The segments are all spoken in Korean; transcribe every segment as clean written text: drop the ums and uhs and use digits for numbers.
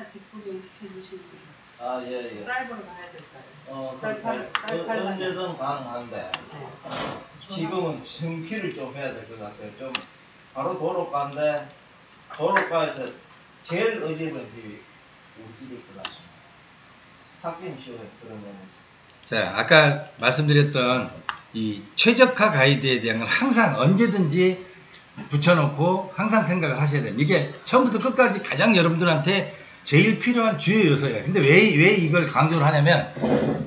직구경 시켜주시는 분. 아, 예, 예. 쌀보러 가야 될까요? 쌀 언제든 가능한데, 네. 지금은 정피를 좀 해야 될 것 같아요. 좀, 바로 도로가인데, 도로가에서 제일 어지러운 집이 우리 집일 것 같습니다. 삭김쇼에 그런 면에서. 자, 아까 말씀드렸던 이 최적화 가이드에 대한 건 항상 언제든지 붙여놓고 항상 생각을 하셔야 됩니다. 이게 처음부터 끝까지 가장 여러분들한테 제일 필요한 주요 요소예요. 근데 왜 이걸 강조를 하냐면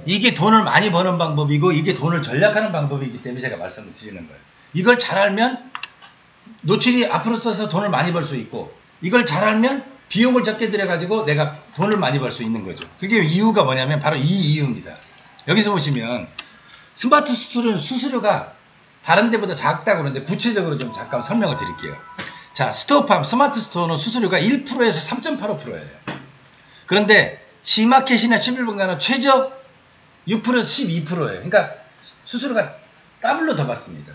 이게 돈을 많이 버는 방법이고 이게 돈을 절약하는 방법이기 때문에 제가 말씀을 드리는 거예요. 이걸 잘 알면 노출이 앞으로 써서 돈을 많이 벌 수 있고 이걸 잘 알면 비용을 적게 들여가지고 내가 돈을 많이 벌 수 있는 거죠. 그게 이유가 뭐냐면 바로 이 이유입니다. 여기서 보시면 스마트 수수료가 다른 데보다 작다고 그러는데 구체적으로 좀 잠깐 설명을 드릴게요. 자, 스토어팜 스마트 스토어는 수수료가 1%에서 3.85%예요. 그런데 G마켓이나 11번가는 최저 6%에서 12%예요. 그러니까 수수료가 더블로 더 받습니다.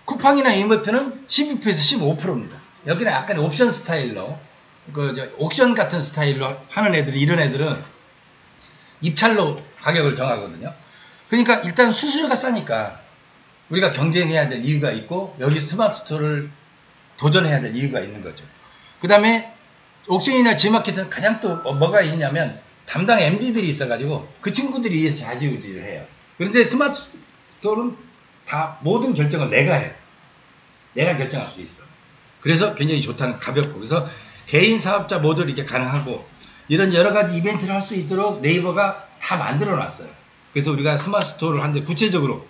쿠팡이나 이모표는 12%에서 15%입니다. 여기는 약간 옵션 스타일로 옥션 같은 스타일로 하는 애들이 이런 애들은 입찰로 가격을 정하거든요. 그러니까 일단 수수료가 싸니까 우리가 경쟁해야 될 이유가 있고 여기 스마트 스토어를 도전해야 될 이유가 있는 거죠. 그 다음에 옥션이나 G마켓은 가장 또 뭐가 있냐면 담당 MD들이 있어가지고 그 친구들이 위해서 좌지우지를 해요. 그런데 스마트 스토어는 다 모든 결정을 내가 해요. 내가 결정할 수 있어. 그래서 굉장히 좋다는, 가볍고. 그래서 개인 사업자 모두 이렇게 가능하고 이런 여러 가지 이벤트를 할 수 있도록 네이버가 다 만들어 놨어요. 그래서 우리가 스마트 스토어를 하는데 구체적으로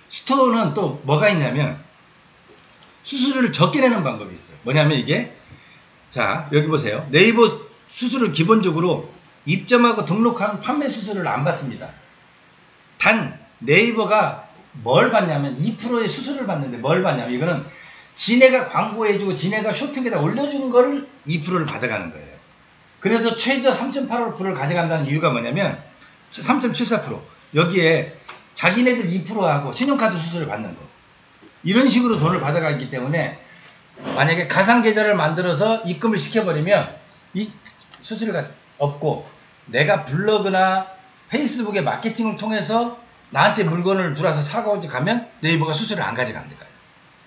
스토어는 또 뭐가 있냐면 수수료를 적게 내는 방법이 있어요. 뭐냐면 이게, 자, 여기 보세요. 네이버 수수료를 기본적으로 입점하고 등록하는 판매 수수료를 안 받습니다. 단 네이버가 뭘 받냐면 2%의 수수료를 받는데 뭘 받냐면 이거는 지네가 광고해주고 지네가 쇼핑에다 올려주는 거를 2%를 받아가는 거예요. 그래서 최저 3.85%를 가져간다는 이유가 뭐냐면 3.74% 여기에 자기네들 2%하고 신용카드 수수료를 받는 거, 이런 식으로 돈을 받아가기 때문에 만약에 가상계좌를 만들어서 입금을 시켜버리면 이 수수료가 없고 내가 블로그나 페이스북의 마케팅을 통해서 나한테 물건을 들어와서 사고 가면 네이버가 수수료를 안 가져갑니다.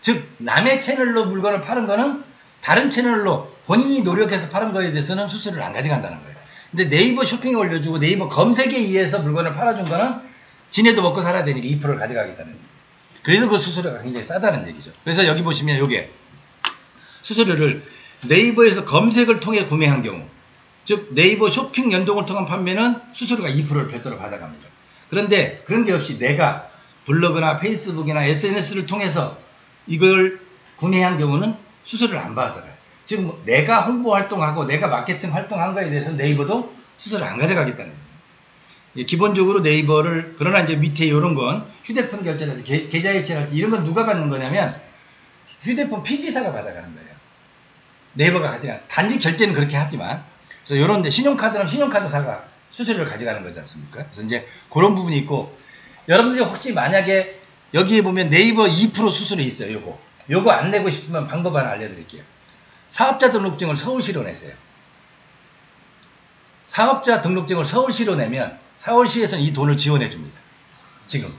즉 남의 채널로 물건을 파는 거는 다른 채널로 본인이 노력해서 파는 거에 대해서는 수수료를 안 가져간다는 거예요. 근데 네이버 쇼핑에 올려주고 네이버 검색에 의해서 물건을 팔아준 거는 지네도 먹고 살아야 되니까 2%를 가져가겠다는 얘기예요. 그래서 그 수수료가 굉장히 싸다는 얘기죠. 그래서 여기 보시면 요게 수수료를 네이버에서 검색을 통해 구매한 경우, 즉 네이버 쇼핑 연동을 통한 판매는 수수료가 2%를 별도로 받아갑니다. 그런데 그런 게 없이 내가 블로그나 페이스북이나 SNS를 통해서 이걸 구매한 경우는 수수료를 안 받아가요. 즉 내가 홍보 활동하고 내가 마케팅 활동한 거에 대해서 네이버도 수수료를 안 가져가겠다는 거예요. 기본적으로 네이버를, 그러나 이제 밑에 이런 건 휴대폰 결제라서 계좌 이체랄지 이런 건 누가 받는 거냐면 휴대폰 PG사가 받아가는 거예요. 네이버가 가져가는, 단지 결제는 그렇게 하지만, 그래서 이런 데 신용카드는 신용카드사가 수수료를 가져가는 거지 않습니까? 그래서 이제 그런 부분이 있고, 여러분들이 혹시 만약에 여기에 보면 네이버 2% 수수료 있어요. 요거 안 내고 싶으면 방법 하나 알려드릴게요. 사업자 등록증을 서울시로 내세요. 사업자 등록증을 서울시로 내면 서울시에서는 이 돈을 지원해 줍니다. 지금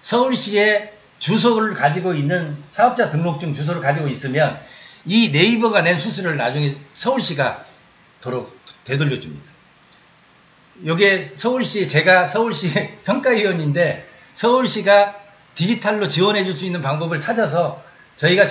서울시에 주소를 가지고 있는, 사업자 등록증 주소를 가지고 있으면 이 네이버가 낸 수수료를 나중에 서울시가 되돌려 줍니다. 요게 서울시, 제가 서울시 평가위원인데 서울시가 디지털로 지원해 줄 수 있는 방법을 찾아서 저희가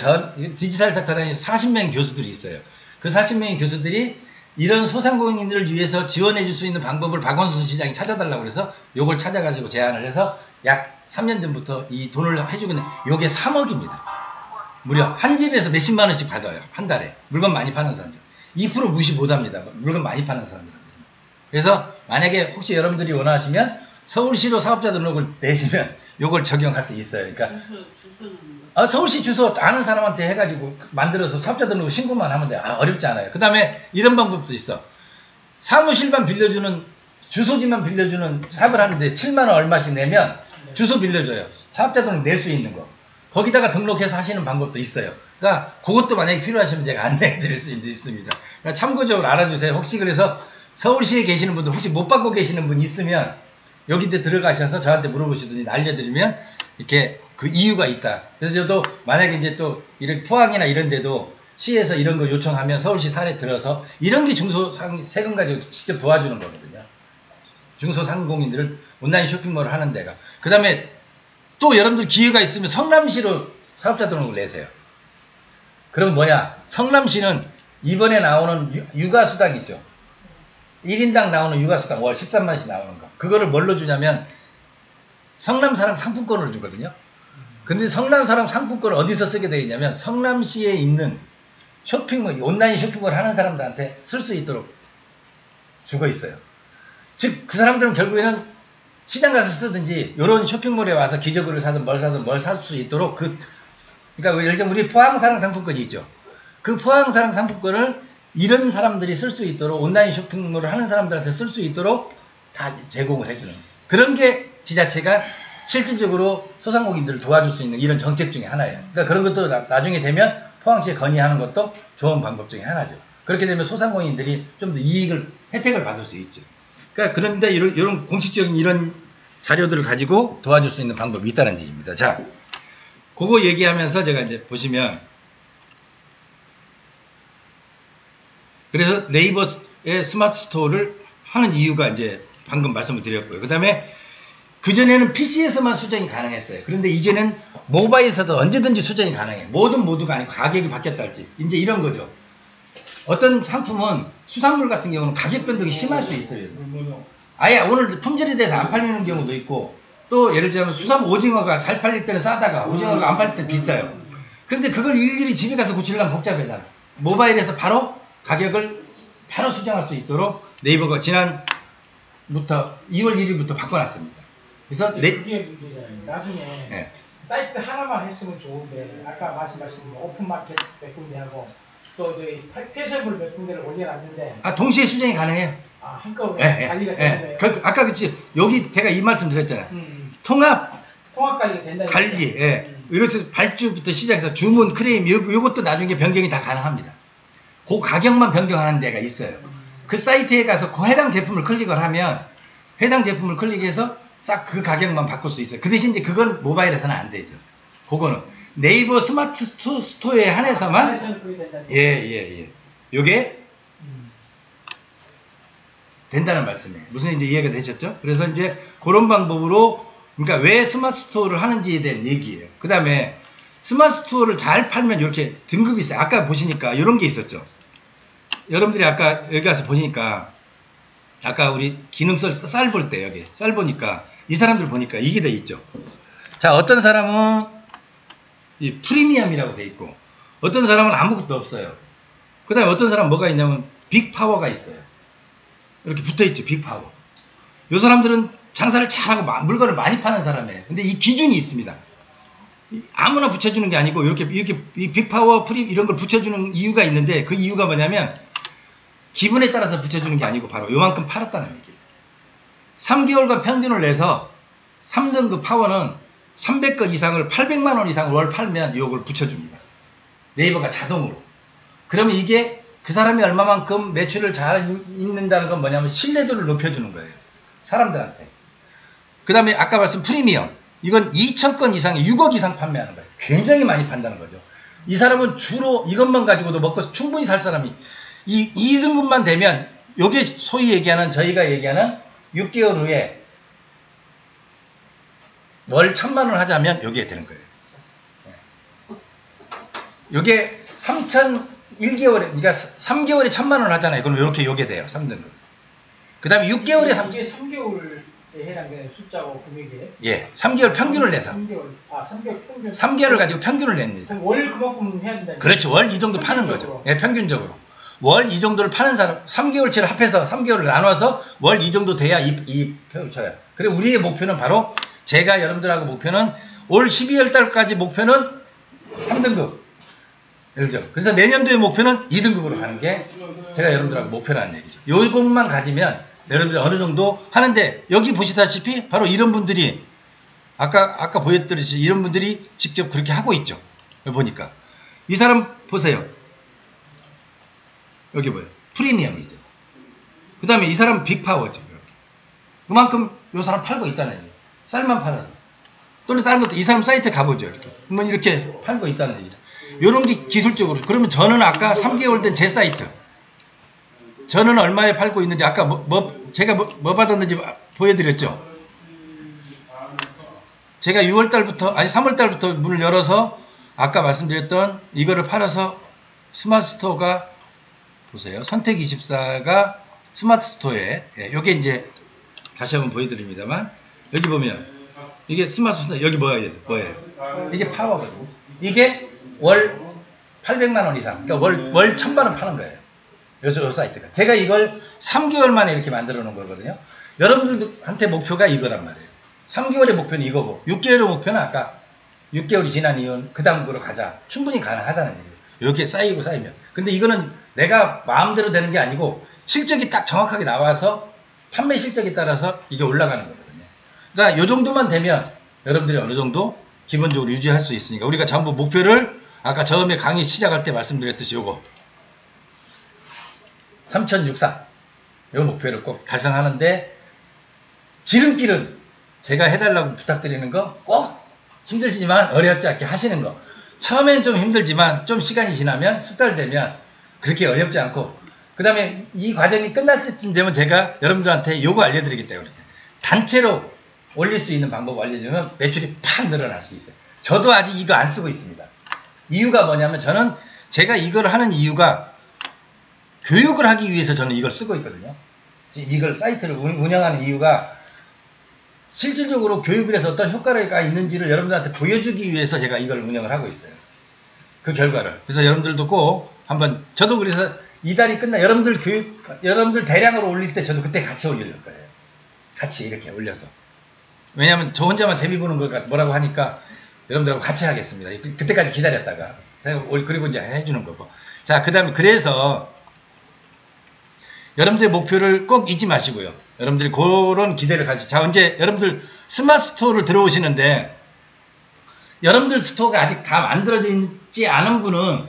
디지털 섹터에 40명의 교수들이 있어요. 그 40명의 교수들이 이런 소상공인들을 위해서 지원해 줄 수 있는 방법을 박원순 시장이 찾아달라고 그래서 요걸 찾아가지고 제안을 해서 약 3년 전부터 이 돈을 해주고 있는, 요게 3억입니다. 무려 한 집에서 몇십만 원씩 받아요. 한 달에. 물건 많이 파는 사람들. 2% 무시 못합니다. 물건 많이 파는 사람들. 그래서 만약에 혹시 여러분들이 원하시면 서울시로 사업자 등록을 내시면 요걸 적용할 수 있어요. 그러니까 서울시 주소 아는 사람한테 해가지고 만들어서 사업자 등록 신고만 하면 돼요. 어렵지 않아요. 그 다음에 이런 방법도 있어. 사무실만 빌려주는, 주소지만 빌려주는 사업을 하는데 7만 원 얼마씩 내면 주소 빌려줘요. 사업자 등록 낼 수 있는 거. 거기다가 등록해서 하시는 방법도 있어요. 그러니까 그것도 만약에 필요하시면 제가 안내해 드릴 수 있습니다. 그러니까 참고적으로 알아주세요. 혹시 그래서 서울시에 계시는 분들 혹시 못 받고 계시는 분 있으면 여기데 들어가셔서 저한테 물어보시더니 알려드리면 이렇게 그 이유가 있다. 그래서 저도 만약에 이제 또 이렇게 포항이나 이런 데도 시에서 이런 거 요청하면 서울시 사례 들어서 이런 게 세금 가지고 직접 도와주는 거거든요. 중소상공인들을 온라인 쇼핑몰을 하는 데가. 그 다음에 또 여러분들 기회가 있으면 성남시로 사업자 등록을 내세요. 그럼 뭐냐? 성남시는 이번에 나오는 육아수당 있죠. 1인당 나오는 육아수당 월 13만원씩 나오는 거. 그거를 뭘로 주냐면 성남사랑 상품권을 주거든요. 근데 성남사랑 상품권을 어디서 쓰게 되어 있냐면 성남시에 있는 쇼핑몰, 온라인 쇼핑몰 하는 사람들한테 쓸 수 있도록 주고 있어요. 즉, 그 사람들은 결국에는 시장 가서 쓰든지 이런 쇼핑몰에 와서 기저귀를 사든 뭘 사든 뭘 살 수 있도록 그러니까 예를 들면 우리 포항사랑 상품권이 있죠. 그 포항사랑 상품권을 이런 사람들이 쓸 수 있도록 온라인 쇼핑몰을 하는 사람들한테 쓸 수 있도록 다 제공을 해주는 그런 게 지자체가 실질적으로 소상공인들을 도와줄 수 있는 이런 정책 중에 하나예요. 그러니까 그런 것도 나중에 되면 포항시에 건의하는 것도 좋은 방법 중에 하나죠. 그렇게 되면 소상공인들이 좀 더 혜택을 받을 수 있죠. 그러니까 그런데 이런 공식적인 이런 자료들을 가지고 도와줄 수 있는 방법이 있다는 얘기입니다. 자, 그거 얘기하면서 제가 이제 보시면 그래서 네이버의 스마트 스토어를 하는 이유가 이제 방금 말씀을 드렸고요. 그 다음에 그전에는 PC에서만 수정이 가능했어요. 그런데 이제는 모바일에서도 언제든지 수정이 가능해요. 모두가 아니고 가격이 바뀌었다 할지. 이제 이런 거죠. 어떤 상품은 수산물 같은 경우는 가격 변동이 심할 수 있어요. 아예 오늘 품질에 대해서 안 팔리는 경우도 있고 또 예를 들면 오징어가 잘 팔릴 때는 싸다가 오징어가 안 팔릴 때는 비싸요. 그런데 그걸 일일이 집에 가서 고치려면 복잡하잖아. 모바일에서 바로 가격을 바로 수정할 수 있도록 네이버가 지난부터 2월 1일부터 바꿔놨습니다. 그래서 그게 문제잖아요. 나중에 네. 사이트 하나만 했으면 좋은데 아까 말씀하신 오픈마켓 몇 군데하고 또 폐쇄물 몇 군데를 올려놨는데 동시에 수정이 가능해요. 한꺼번에 관리가 되는 거예요. 아까 그치 여기 제가 이 말씀 드렸잖아요. 통합 관리가 된다. 관리 이렇게 발주부터 시작해서 주문 크레임 요것도 나중에 변경이 다 가능합니다. 그 가격만 변경하는 데가 있어요. 그 사이트에 가서 그 해당 제품을 클릭을 하면 해당 제품을 클릭해서 싹 그 가격만 바꿀 수 있어요. 그 대신 이제 그건 모바일에서는 안 되죠. 그거는 네이버 스마트 스토어에 한해서만 요게 된다는 말씀이에요. 무슨 이제 이해가 되셨죠? 그래서 이제 그런 방법으로 그러니까 왜 스마트 스토어를 하는지에 대한 얘기예요. 그 다음에 스마트 스토어를 잘 팔면 이렇게 등급이 있어요. 아까 보시니까 이런 게 있었죠. 여러분들이 아까 여기 가서 보니까 아까 우리 기능서 쌀 볼 때 여기 쌀 보니까 이 사람들 보니까 이게 돼 있죠. 자, 어떤 사람은 이 프리미엄이라고 돼 있고 어떤 사람은 아무것도 없어요. 그 다음에 어떤 사람은 뭐가 있냐면 빅파워가 있어요. 이렇게 붙어 있죠. 빅파워. 이 사람들은 장사를 잘하고 물건을 많이 파는 사람이에요. 근데 이 기준이 있습니다. 아무나 붙여주는 게 아니고 이렇게 이 빅파워 프리 이런 걸 붙여주는 이유가 있는데 그 이유가 뭐냐면 기분에 따라서 붙여주는 게 아니고 바로 요만큼 팔았다는 얘기예요. 3개월간 평균을 내서 3등급 파워는 300건 이상을 800만원 이상을 월 팔면 이걸 붙여줍니다. 네이버가 자동으로. 그러면 이게 그 사람이 얼마만큼 매출을 잘 잇는다는 건 뭐냐면 신뢰도를 높여주는 거예요. 사람들한테. 그 다음에 아까 말씀 프리미엄. 이건 2,000건 이상에 6억 이상 판매하는 거예요. 굉장히 많이 판다는 거죠. 이 사람은 주로 이것만 가지고도 먹고 충분히 살 사람이 이 2등급만 되면 요게 소위 얘기하는 저희가 얘기하는 6개월 후에 월 1,000만 원 하자면 요게 되는 거예요. 요게 1개월에 그러니까 3개월에 1,000만 원 하잖아요. 그럼 이렇게 요게 돼요. 3등급. 그 다음에 6개월에 이게 3개월에 해당되는 숫자고 금액이에요? 예, 3개월 평균을 내서 3개월 평균 3개월을 가지고 평균을 냅니다. 월 그만큼 해야 된다. 그렇죠. 월 이 정도 파는 거죠. 예, 평균적으로. 월 이 정도를 파는 사람 3개월치를 합해서 3개월을 나눠서 월 이 정도 돼야 이 표를 쳐요. 그리고 우리의 목표는 바로 제가 여러분들하고 목표는 올 12월 달까지 목표는 3등급. 그렇죠. 그래서 내년도의 목표는 2등급으로 가는 게 제가 여러분들하고 목표라는 얘기죠. 요것만 가지면 여러분들 어느 정도 하는데 여기 보시다시피 바로 이런 분들이 아까 보였듯이 이런 분들이 직접 그렇게 하고 있죠. 여기 보니까. 이 사람 보세요. 여기 뭐예요? 프리미엄이죠. 그 다음에 이 사람은 빅파워죠. 그만큼 이 사람 팔고 있다는 얘기예요. 쌀만 팔아서. 또는 다른 것도 이 사람 사이트에 가보죠. 이렇게. 그러면 이렇게 팔고 있다는 얘기죠. 이런 게 기술적으로. 그러면 저는 아까 3개월 된 제 사이트. 저는 얼마에 팔고 있는지 아까 제가 뭐 받았는지 보여드렸죠. 제가 6월달부터 아니 3월달부터 문을 열어서 아까 말씀드렸던 이거를 팔아서 스마트 스토어가 보세요. 선택24가 스마트 스토어에 요게 이제 다시 한번 보여드립니다만 여기 보면 이게 스마트 스토어 여기 뭐예요? 이게 파워거든요. 이게 월 800만 원 이상 그러니까 월 1000만 원 파는 거예요. 요 사이트가. 제가 이걸 3개월 만에 이렇게 만들어 놓은 거거든요. 여러분들한테 목표가 이거란 말이에요. 3개월의 목표는 이거고 6개월의 목표는 아까 6개월이 지난 이후는 그 다음으로 가자. 충분히 가능하다는 얘기예요. 이렇게 쌓이면. 근데 이거는 내가 마음대로 되는 게 아니고 실적이 딱 정확하게 나와서 판매 실적에 따라서 이게 올라가는 거거든요. 그러니까 이 정도만 되면 여러분들이 어느 정도 기본적으로 유지할 수 있으니까 우리가 전부 목표를 아까 처음에 강의 시작할 때 말씀드렸듯이 요거 3064 요 목표를 꼭 달성하는데 지름길은 제가 해달라고 부탁드리는 거 꼭 힘들지만 어렵지 않게 하시는 거. 처음엔 좀 힘들지만 좀 시간이 지나면 수달 되면 그렇게 어렵지 않고 그 다음에 이 과정이 끝날 때쯤 되면 제가 여러분들한테 요거 알려드리기 때문에 단체로 올릴 수 있는 방법 알려주면 매출이 팍 늘어날 수 있어요. 저도 아직 이거 안 쓰고 있습니다. 이유가 뭐냐면 저는 제가 이걸 하는 이유가 교육을 하기 위해서 저는 이걸 쓰고 있거든요. 이걸 사이트를 운영하는 이유가 실질적으로 교육을 해서 어떤 효과가 있는지를 여러분들한테 보여주기 위해서 제가 이걸 운영을 하고 있어요. 그 결과를. 그래서 여러분들도 꼭 한번 저도 그래서 이달이 끝나 여러분들 대량으로 올릴 때 저도 그때 같이 올릴 거예요. 같이 이렇게 올려서. 왜냐하면 저 혼자만 재미 보는 걸 뭐라고 하니까 여러분들하고 같이 하겠습니다. 그때까지 기다렸다가 제가 그리고 이제 해주는 거고. 자, 그 다음에 그래서 여러분들의 목표를 꼭 잊지 마시고요. 여러분들이 그런 기대를 가지고. 자, 이제 여러분들 스마트 스토어를 들어오시는데 여러분들 스토어가 아직 다 만들어지지 않은 분은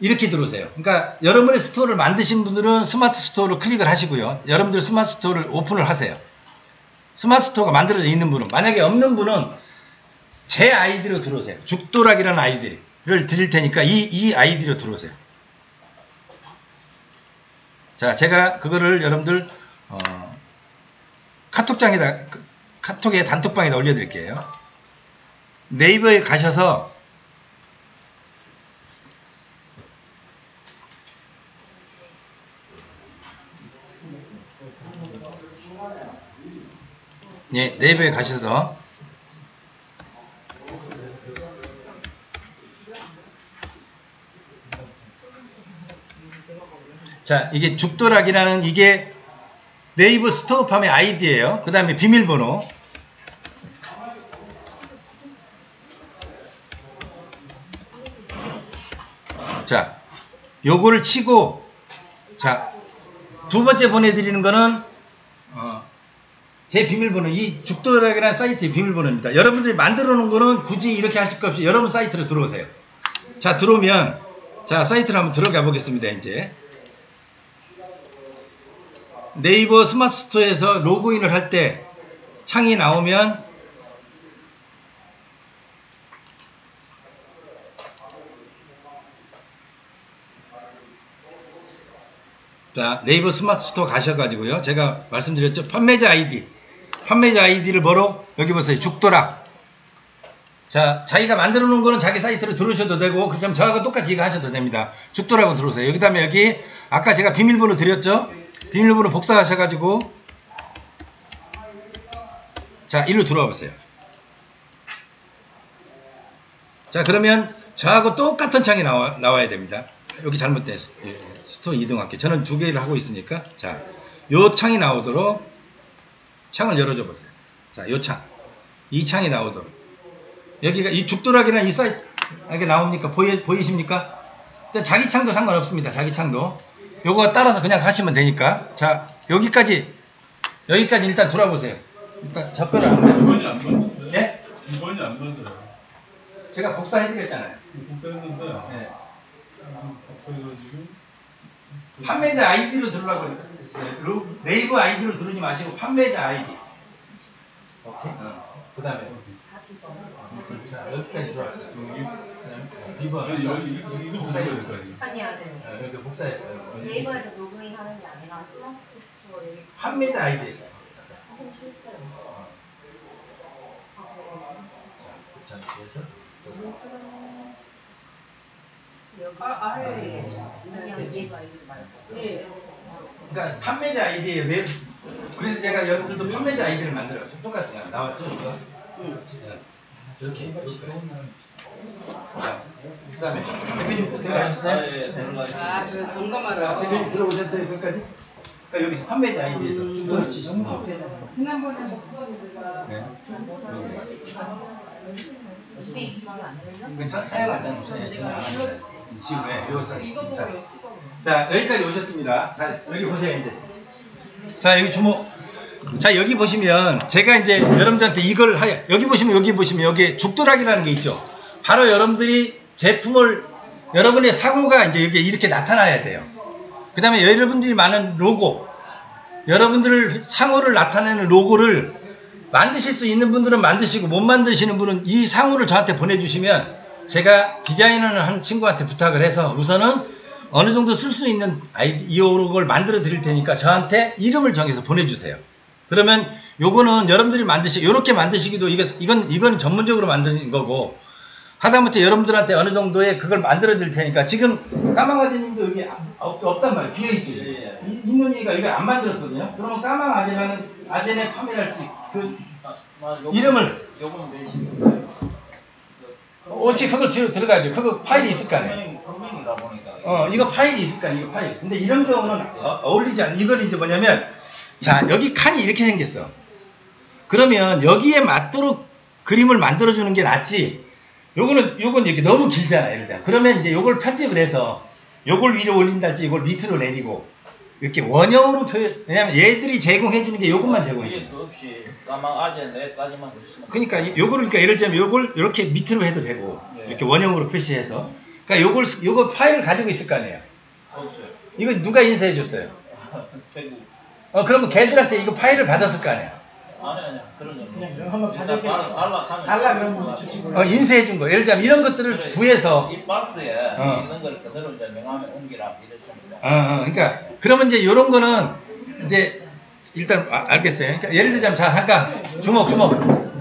이렇게 들어오세요. 그러니까 여러분의 스토어를 만드신 분들은 스마트 스토어를 클릭을 하시고요. 여러분들 스마트 스토어를 오픈을 하세요. 스마트 스토어가 만들어져 있는 분은 만약에 없는 분은 제 아이디로 들어오세요. 죽도락이라는 아이디를 드릴 테니까 이 아이디로 들어오세요. 자, 제가 그거를 여러분들 카톡에 단톡방에다 올려드릴게요. 네이버에 가셔서 네이버에 가셔서 자, 이게 죽도락이라는 이게 네이버 스토어팜의 아이디예요. 그 다음에 비밀번호. 자, 요거를 치고, 자, 두 번째 보내드리는 거는, 제 비밀번호, 이 죽도락이라는 사이트의 비밀번호입니다. 여러분들이 만들어 놓은 거는 굳이 이렇게 하실 것 없이 여러분 사이트로 들어오세요. 자, 들어오면, 자, 사이트로 한번 들어가 보겠습니다, 이제. 네이버 스마트 스토어에서 로그인을 할 때 창이 나오면 자, 네이버 스마트 스토어 가셔가지고요. 제가 말씀드렸죠. 판매자 아이디를 뭐로? 여기 보세요. 죽도락. 자, 자기가 만들어 놓은 거는 자기 사이트로 들어오셔도 되고, 그렇다면 저하고 똑같이 이거 하셔도 됩니다. 죽도락으로 들어오세요. 여기 다음에 여기, 아까 제가 비밀번호 드렸죠? 비밀번호 복사하셔가지고, 자, 일로 들어와 보세요. 자, 그러면 저하고 똑같은 창이 나와야 됩니다. 여기 잘못됐어요. 스토어 이동할게요. 저는 두 개를 하고 있으니까. 자, 요 창이 나오도록 창을 열어줘 보세요. 자, 요 창. 이 창이 나오도록. 여기가 이 죽도락이나 이 사이트, 이게 나옵니까? 보이십니까? 자, 자기 창도 상관없습니다. 자기 창도. 요거 따라서 그냥 하시면 되니까. 자, 여기까지 일단 돌아보세요. 일단 접근을 안 해요. 네? 이번이 안 만들어요. 제가 복사해드렸잖아요. 복사했는데 네. 복사해가지고 판매자 아이디로 들어가고 있어요. 네이버 아이디로 들어오지 마시고 판매자 아이디. 오케이. 그 다음에 여기까지 들어왔어요. 이번 이거 복사해야 될 거 아니에요? 아니 아니요. 여기 복사했어요. 네이버에서 로그인 하는 게 아니라 스마트 스토어 여기 판매자 아이디에서. 조금 실수요. 아예. 그냥 네이버 아이디 말고 예. 그러니까 판매자 아이디에 왜 그래서 제가 여러분들도 판매자 아이디를 만들어요. 똑같아요. 나왔죠 이거? 이렇게. 자, 그다음에 대표님도 들어가셨어요? 네, 들어가 있습니다. 그 점검하러. 대표님 들어오셨어요 여기까지? 그러니까 여기서 판매자 아이디에서 쭉 떨어지시면 지난번에 네. 안 이건 사용하잖아요. 저는 안 합니다. 지금 왜? 이거 보고 자, 찍어. 자 여기까지 오셨습니다. 자 여기 보세요 이제. 자 여기 주목. 자 여기 보시면 제가 이제 여러분들한테 이걸 여기 보시면 여기 죽도락이라는 게 있죠. 바로 여러분들이 제품을 여러분의 상호가 이제 여기 이렇게 나타나야 돼요. 그 다음에 여러분들이 많은 로고, 여러분들 상호를 나타내는 로고를 만드실 수 있는 분들은 만드시고 못 만드시는 분은 이 상호를 저한테 보내주시면 제가 디자인을 한 친구한테 부탁을 해서 우선은 어느 정도 쓸 수 있는 이 로고를 만들어 드릴 테니까 저한테 이름을 정해서 보내주세요. 그러면 요거는 여러분들이 요렇게 만드시기도 이건 전문적으로 만드는 거고 하다못해 여러분들한테 어느 정도의 그걸 만들어 드릴 테니까 지금 까망아지님도 여기 없단 말이에요. 비어있죠. 예. 있는 얘기가 이걸 안 만들었거든요. 그러면 까망아지라는 아젠의 파메랄지 그 이름을 요건 내시는 어찌 그걸 들어가야죠. 그거 파일이 있을 거 아니에요. 분명이다 보니까. 이거 파일이 있을 거 아니에요. 이거 파일. 근데 이런 경우는 어울리지 않는 이건 이제 뭐냐면 자 여기 칸이 이렇게 생겼어. 그러면 여기에 맞도록 그림을 만들어주는 게 낫지. 요건 이렇게 너무 길잖아요. 예를 들어. 그러면 이제 요걸 편집을 해서 요걸 위로 올린달지 이걸 밑으로 내리고 이렇게 원형으로 왜냐면 얘들이 제공해주는 게 요것만 제공해줘요. 그 없이 까망 아재 내까지만 있으면. 그러니까 요거를 그러니까 예를 들면 요걸 이렇게 밑으로 해도 되고 네. 이렇게 원형으로 표시해서 그러니까 요거 파일을 가지고 있을 거 아니에요. 없어요. 이거 누가 인쇄해 줬어요? 대구. 그러면 걔들한테 이거 파일을 받았을 거 아니에요. 아니 그런 거. 그냥 명함을 일단 받아야겠지. 달라 그러면 주시고. 인쇄해 준 거. 예를 들면 이런 것들을 그래, 구해서 이 박스에 있는 걸 그대로 이제 명함에 옮기라 이랬습니다. 그러니까 그러면 이제 요런 거는 이제 일단 알겠어요. 그러니까 예를 들자면 자 잠깐 주목.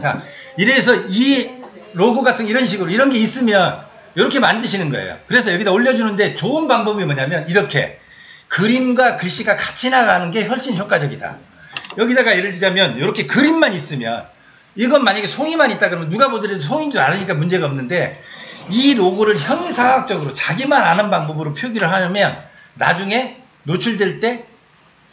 자 이래서 이 로고 같은 이런 식으로 이런 게 있으면 이렇게 만드시는 거예요. 그래서 여기다 올려주는데 좋은 방법이 뭐냐면 이렇게 그림과 글씨가 같이 나가는 게 훨씬 효과적이다. 여기다가 예를 들자면 이렇게 그림만 있으면 이건 만약에 송이만 있다 그러면 누가 보더라도 송인 줄 알으니까 문제가 없는데 이 로고를 형이상학적으로 자기만 아는 방법으로 표기를 하면 나중에 노출될 때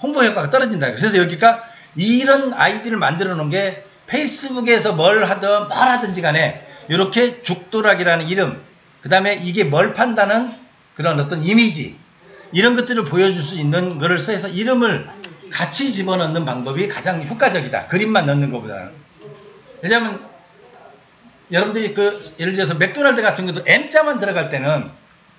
홍보 효과가 떨어진다. 그래서 여기가 이런 아이디를 만들어 놓은 게 페이스북에서 뭘 하든지 간에 이렇게 죽도락이라는 이름 그 다음에 이게 뭘 판다는 그런 어떤 이미지 이런 것들을 보여줄 수 있는 거를 써서 이름을 같이 집어넣는 방법이 가장 효과적이다. 그림만 넣는 것보다는. 왜냐하면 여러분들이 예를 들어서 맥도날드 같은 것도 M자만 들어갈 때는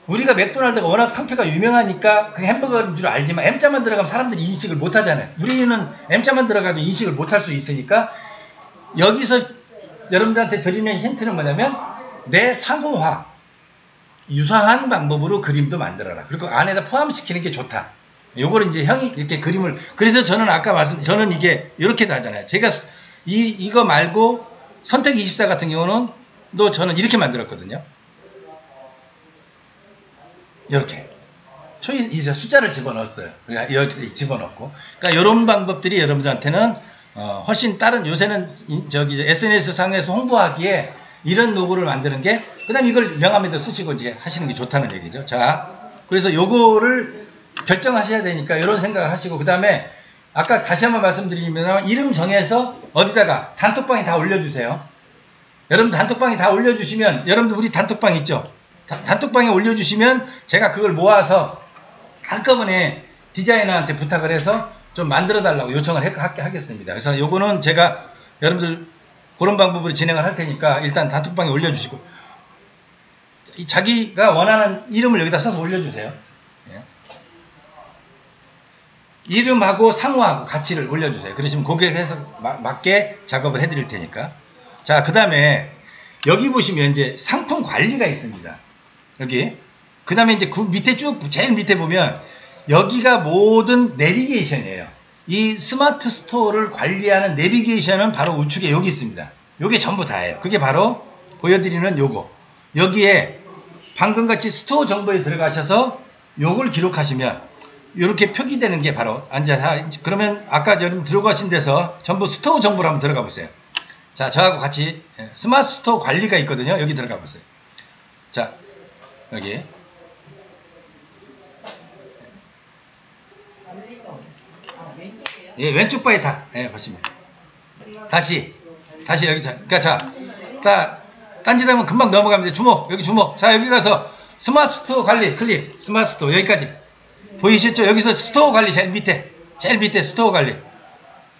우리가 맥도날드가 워낙 상표가 유명하니까 그 햄버거인 줄 알지만 M자만 들어가면 사람들이 인식을 못 하잖아요. 우리는 M자만 들어가도 인식을 못 할 수 있으니까 여기서 여러분들한테 드리는 힌트는 뭐냐면 내 상호화 유사한 방법으로 그림도 만들어라. 그리고 안에다 포함시키는 게 좋다. 요거를 이제 형이 이렇게 그림을 그래서 저는 아까 저는 이게 이렇게도 하잖아요. 제가 이거 말고 선택24 같은 경우는 저는 이렇게 만들었거든요. 이렇게 이제 숫자를 집어넣었어요. 여기 집어넣고 그러니까 이런 방법들이 여러분들한테는 훨씬 다른 요새는 SNS 상에서 홍보하기에 이런 로고를 만드는 게 그다음 이걸 명함에도 쓰시고 이제 하시는 게 좋다는 얘기죠. 자, 그래서 요거를 결정하셔야 되니까 이런 생각을 하시고 그다음에 아까 다시 한번 말씀드리면 이름 정해서 어디다가 단톡방에 다 올려주세요. 여러분들 단톡방에 다 올려주시면 여러분들 우리 단톡방 있죠? 단톡방에 올려주시면 제가 그걸 모아서 한꺼번에 디자이너한테 부탁을 해서 좀 만들어 달라고 요청을 하겠습니다. 그래서 요거는 제가 여러분들 그런 방법으로 진행을 할 테니까 일단 단톡방에 올려주시고 자기가 원하는 이름을 여기다 써서 올려주세요. 예. 이름하고 상호하고 가치를 올려주세요. 그러시면 고객에서 맞게 작업을 해드릴 테니까. 자, 그 다음에 여기 보시면 이제 상품 관리가 있습니다. 여기. 그 다음에 이제 그 밑에 쭉 제일 밑에 보면 여기가 모든 내비게이션이에요. 이 스마트 스토어를 관리하는 내비게이션은 바로 우측에 여기 있습니다. 요게 전부 다예요. 그게 바로 보여드리는 요거. 여기에 방금 같이 스토어 정보에 들어가셔서 요걸 기록하시면 이렇게 표기되는 게 바로 그러면 아까 여러분 들어가신 데서 전부 스토어 정보를 한번 들어가 보세요. 자, 저하고 같이 스마트 스토어 관리가 있거든요. 여기 들어가 보세요. 자, 여기. 예, 왼쪽 바에 다, 예, 보시면. 다시 여기, 그러니까 자, 딴짓하면 금방 넘어가면 돼. 주목, 여기 주목. 자, 여기 가서 스마트 스토어 관리, 클릭, 스마트 스토어, 여기까지. 보이시죠? 여기서 스토어 관리, 제일 밑에 스토어 관리.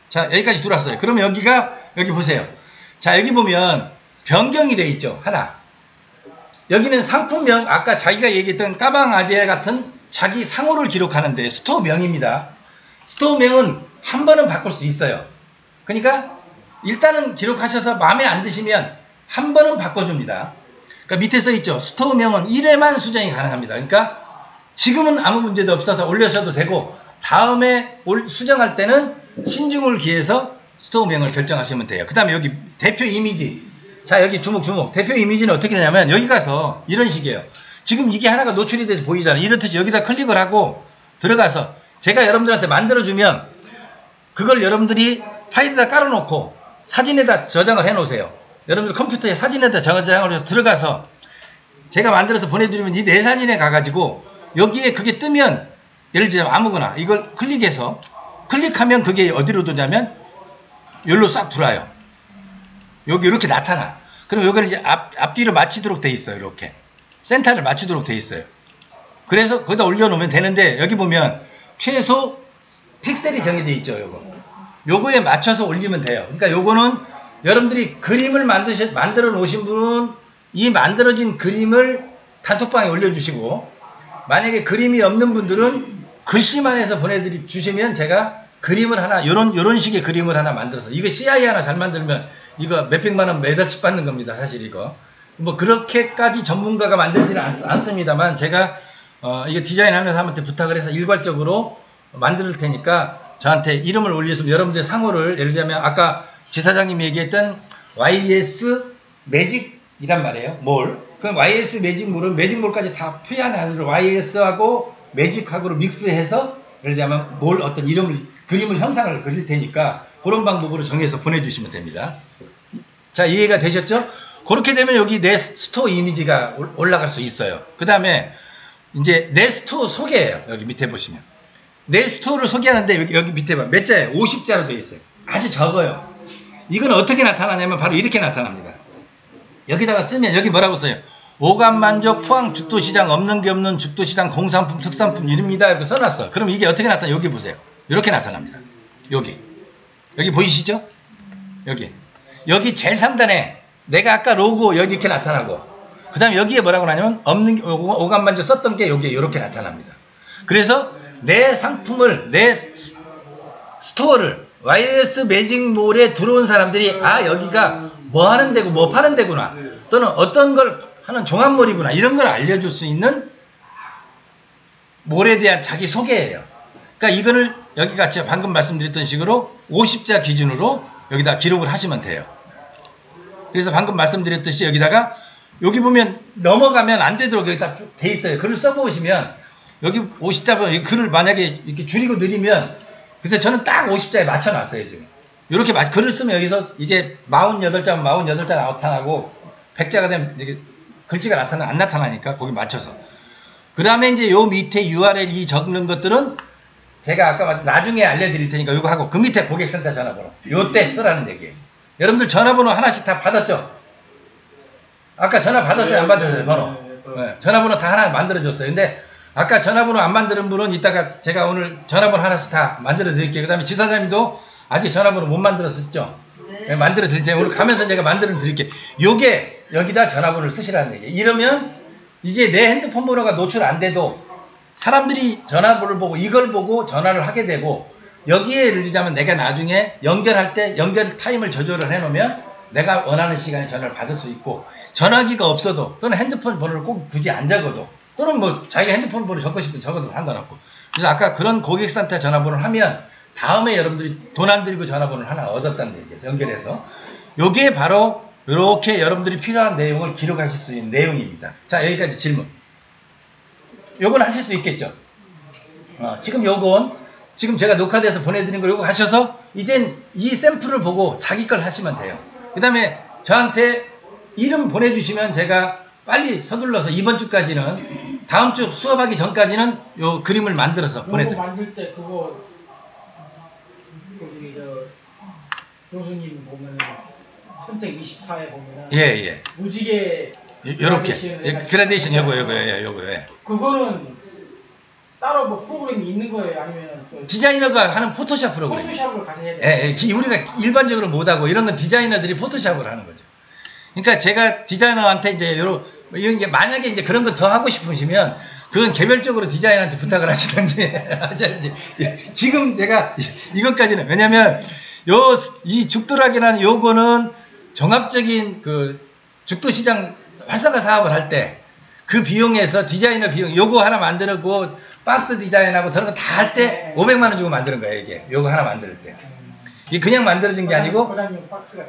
자, 여기까지 들어왔어요. 그러면 여기 보세요. 자, 여기 보면 변경이 돼 있죠. 하나. 여기는 상품명, 아까 자기가 얘기했던 까방아재 같은 자기 상호를 기록하는데 스토어명입니다. 스토어명은 한 번은 바꿀 수 있어요. 그러니까 일단은 기록하셔서 마음에 안 드시면 한 번은 바꿔줍니다. 그러니까 밑에 써 있죠. 스토어명은 1회만 수정이 가능합니다. 그러니까 지금은 아무 문제도 없어서 올려셔도 되고 다음에 수정할 때는 신중을 기해서 스토어명을 결정하시면 돼요. 그 다음에 여기 대표 이미지. 자, 여기 주목. 대표 이미지는 어떻게 되냐면 여기 가서 이런 식이에요. 지금 이게 하나가 노출이 돼서 보이잖아요. 이렇듯이 여기다 클릭을 하고 들어가서 제가 여러분들한테 만들어주면 그걸 여러분들이 파일에다 깔아놓고 사진에다 저장을 해놓으세요. 여러분들 컴퓨터에 사진에다 저장을 해서 들어가서 제가 만들어서 보내드리면 이 내 사진에 가가지고 여기에 그게 뜨면 예를 들자면 아무거나 이걸 클릭해서 클릭하면 그게 어디로 도냐면 여기로 싹 들어와요. 여기 이렇게 나타나. 그럼 여기를 이제 앞뒤로 맞추도록 돼 있어요. 이렇게 센터를 맞추도록 돼 있어요. 그래서 거기다 올려놓으면 되는데 여기 보면 최소 픽셀이 정해져 있죠. 요거에 맞춰서 올리면 돼요. 그러니까 요거는 여러분들이 그림을 만들어 놓으신 분은 이 만들어진 그림을 단톡방에 올려주시고 만약에 그림이 없는 분들은 글씨만 해서 보내주시면 제가 그림을 하나 요런 식의 그림을 하나 만들어서 이거 CI 하나 잘 만들면 이거 몇백만원 매달씩 받는 겁니다. 사실 이거 뭐 그렇게까지 전문가가 만들지는 않습니다만 제가 이거 디자인하면서 한테 부탁을 해서 일괄적으로 만들 테니까 저한테 이름을 올리시면 여러분들 상호를 예를 들자면 아까 지사장님이 얘기했던 YS 매직이란 말이에요. 몰. 그럼 YS 매직몰은 매직몰까지 다 표현하는 YS하고 매직하고로 믹스해서 예를 들자면 몰 어떤 이름을 그림을 형상을 그릴 테니까 그런 방법으로 정해서 보내주시면 됩니다. 자, 이해가 되셨죠? 그렇게 되면 여기 내 스토어 이미지가 올라갈 수 있어요. 그 다음에 이제 내 스토어 소개예요. 여기 밑에 보시면 내 스토어를 소개하는데 여기 밑에 봐. 몇 자에 50자로 되어 있어요. 아주 적어요. 이건 어떻게 나타나냐면 바로 이렇게 나타납니다. 여기다가 쓰면 여기 뭐라고 써요? 오감만족 포항 죽도시장 없는 게 없는 죽도시장 공산품 특산품 이름이다 이렇게 써놨어. 그럼 이게 어떻게 나타나? 여기 보세요. 이렇게 나타납니다. 여기 보이시죠? 여기 제일 상단에 내가 아까 로고 여기 이렇게 나타나고 그 다음에 여기에 뭐라고 하냐면 없는 오감만족 썼던 게 여기에 이렇게 나타납니다. 그래서 내 상품을 내 스토어를 YS 매직몰에 들어온 사람들이 아 여기가 뭐 하는 데고 뭐 파는 데구나 또는 어떤 걸 하는 종합몰이구나 이런 걸 알려줄 수 있는 몰에 대한 자기 소개예요. 그러니까 이거를 여기 같이 방금 말씀드렸던 식으로 50자 기준으로 여기다 기록을 하시면 돼요. 그래서 방금 말씀드렸듯이 여기다가 여기 보면 넘어가면 안 되도록 여기다 돼 있어요. 글을 써보시면 여기 50자 보면 글을 만약에 이렇게 줄이고 느리면 그래서 저는 딱 50자에 맞춰놨어요. 지금 이렇게 글을 쓰면 여기서 이게 48자면 48자 나타나고 100자가 되면 이게 글씨가 안 나타나니까 거기 맞춰서 그 다음에 이제 요 밑에 URL 이 적는 것들은 제가 아까 나중에 알려드릴 테니까 이거 하고 그 밑에 고객센터 전화번호 요때 쓰라는 얘기예요. 여러분들 전화번호 하나씩 다 받았죠? 아까 전화 받았어요? 안 받았어요? 번호? 네, 전화번호 다 하나 만들어줬어요. 근데 아까 전화번호 안 만드는 분은 이따가 제가 오늘 전화번호 하나씩 다 만들어 드릴게요. 그 다음에 지사장님도 아직 전화번호 못 만들었었죠? 네, 만들어 드릴 테니 오늘 가면서 제가 만들어 드릴게요. 요게 여기다 전화번호를 쓰시라는 얘기예요. 이러면 이제 내 핸드폰 번호가 노출 안 돼도 사람들이 전화번호를 보고 이걸 보고 전화를 하게 되고 여기에 예를 들자면 내가 나중에 연결할 때 연결 타임을 조절을 해놓으면 내가 원하는 시간에 전화를 받을 수 있고 전화기가 없어도 또는 핸드폰 번호를 꼭 굳이 안 적어도 또는 뭐 자기가 핸드폰 번호 적고 싶으면 적어도 상관없고 그래서 아까 그런 고객센터 전화번호를 하면 다음에 여러분들이 돈 안 들이고 전화번호를 하나 얻었다는 얘기예요. 연결해서. 요게 바로 이렇게 여러분들이 필요한 내용을 기록하실 수 있는 내용입니다. 자, 여기까지 질문. 요건 하실 수 있겠죠? 지금 요건 지금 제가 녹화돼서 보내드린 걸 요거 하셔서 이젠 이 샘플을 보고 자기 걸 하시면 돼요. 그 다음에 저한테 이름 보내주시면 제가 빨리 서둘러서 이번 주까지는 다음 주 수업하기 전까지는 요 그림을 만들어서 보내드릴게요. 만들 때 그거 우리 교수님 보면은 선택 24에 보면은 예. 무지개 요렇게 그라데이션 요거 예. 그거는 따로 뭐 프로그램이 있는 거예요? 아니면 디자이너가 하는 포토샵 프로그램. 포토샵을 가서 해야 돼요? 예, 우리가 일반적으로 못하고 이런 건 디자이너들이 포토샵을 하는 거죠. 그러니까 제가 디자이너한테 이제 이런 게 만약에 이제 그런 거 더 하고 싶으시면 그건 개별적으로 디자이너한테 부탁을 하시든지 하든지 지금 제가 이것까지는 왜냐면 이 죽도락이라는 요거는 종합적인 그 죽도 시장 활성화 사업을 할 때 그 비용에서 디자이너 비용 요거 하나 만들고 박스 디자인하고 저런 거 다 할 때 500만 원 주고 만드는 거예요. 이게 요거 하나 만들 때 이 그냥 만들어진 게 아니고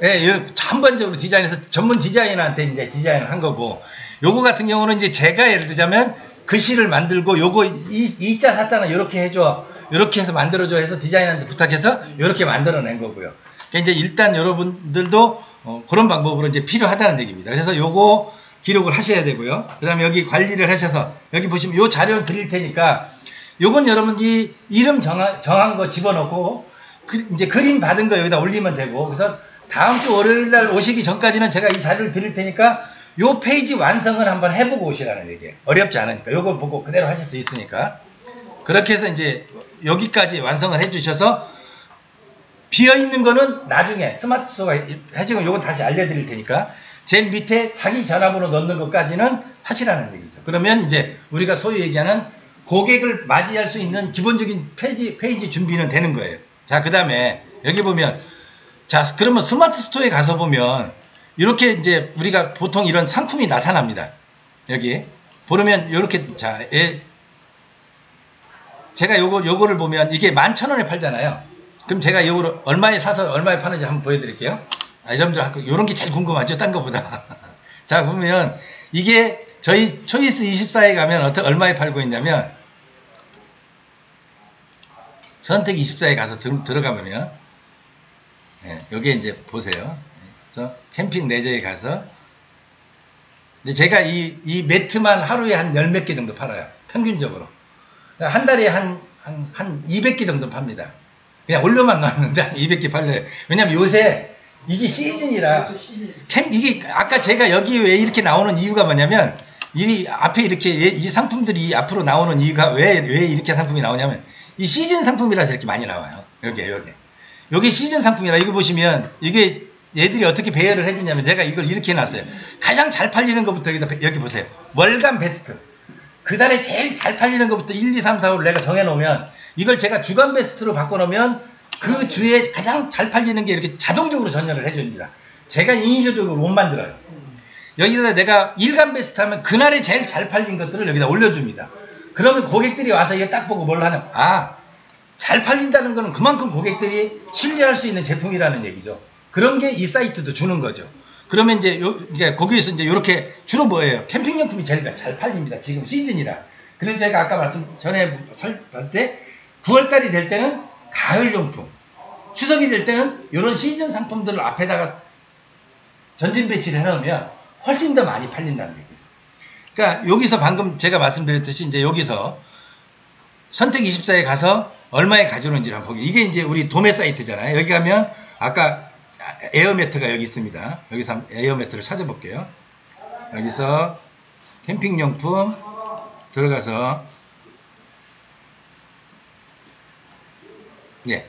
예, 전반적으로 디자인해서 전문 디자이너한테 이제 디자인을 한 거고 요거 같은 경우는 이제 제가 예를 들자면 글씨를 만들고 요거 이자 사자는 요렇게 해줘 요렇게 해서 만들어줘 해서 디자이너한테 부탁해서 요렇게 만들어낸 거고요. 그러니까 이제 일단 여러분들도 그런 방법으로 이제 필요하다는 얘기입니다. 그래서 요거 기록을 하셔야 되고요. 그 다음에 여기 관리를 하셔서 여기 보시면 요 자료를 드릴 테니까 요건 여러분들이 이름 정한 거 집어넣고 이제 그림 받은 거 여기다 올리면 되고 그래서 다음 주 월요일 날 오시기 전까지는 제가 이 자료를 드릴 테니까 요 페이지 완성을 한번 해보고 오시라는 얘기예요. 어렵지 않으니까 요걸 보고 그대로 하실 수 있으니까 그렇게 해서 이제 여기까지 완성을 해주셔서 비어있는 거는 나중에 스마트 스토어가 해지고 요건 다시 알려드릴 테니까 제일 밑에 자기 전화번호 넣는 것까지는 하시라는 얘기죠. 그러면 이제 우리가 소위 얘기하는 고객을 맞이할 수 있는 기본적인 페이지 준비는 되는 거예요. 자, 그 다음에 여기 보면 자, 그러면 스마트 스토어에 가서 보면 이렇게 이제 우리가 보통 이런 상품이 나타납니다. 여기 보면 이렇게 자, 제가 요거를 보면 이게 11,000원에 팔잖아요. 그럼 제가 요거를 얼마에 사서 얼마에 파는지 한번 보여드릴게요. 여러분들 요런 게 제일 궁금하죠, 딴 거보다. 자, 보면 이게 저희 초이스 24에 가면 얼마에 팔고 있냐면 선택 24에 가서 들어가면요. 예, 요게 이제 보세요. 그래서 캠핑 레저에 가서 근데 제가 이 매트만 하루에 한 10몇 개 정도 팔아요. 평균적으로. 한 달에 한 200개 정도 팝니다. 그냥 원료만 나왔는데 한 200개 팔려요. 왜냐면 요새 이게 시즌이라 이게 아까 제가 여기 왜 이렇게 나오는 이유가 뭐냐면 이 앞에 이렇게 이 상품들이 앞으로 나오는 이유가 왜 이렇게 상품이 나오냐면 이 시즌 상품이라서 이렇게 많이 나와요. 여기 시즌 상품이라 이거 보시면 이게 얘들이 어떻게 배열을 해주냐면 제가 이걸 이렇게 해놨어요. 가장 잘 팔리는 것부터 여기 보세요. 월간 베스트. 그 달에 제일 잘 팔리는 것부터 1, 2, 3, 4, 5를 내가 정해놓으면 이걸 제가 주간 베스트로 바꿔놓으면 그 주에 가장 잘 팔리는 게 이렇게 자동적으로 전열을 해줍니다. 제가 인위적으로 못 만들어요. 여기다 내가 일간 베스트 하면 그날에 제일 잘 팔린 것들을 여기다 올려줍니다. 그러면 고객들이 와서 이거 딱 보고 뭘 하냐. 잘 팔린다는 거는 그만큼 고객들이 신뢰할 수 있는 제품이라는 얘기죠. 그런 게 이 사이트도 주는 거죠. 그러면 이제 거기에서 이제 이렇게 주로 뭐예요? 캠핑용품이 제일 잘 팔립니다. 지금 시즌이라. 그래서 제가 아까 전에 설명할 때 9월달이 될 때는 가을용품, 추석이 될 때는 이런 시즌 상품들을 앞에다가 전진 배치를 해놓으면 훨씬 더 많이 팔린다는 얘기예요. 그러니까 여기서 방금 제가 말씀드렸듯이 이제 여기서 선택 24에 가서 얼마에 가져오는지를 한번 보기. 이게 이제 우리 도매 사이트잖아요. 여기 가면 아까 에어매트가 여기 있습니다. 여기서 에어매트를 찾아볼게요. 여기서 캠핑용품 들어가서 예.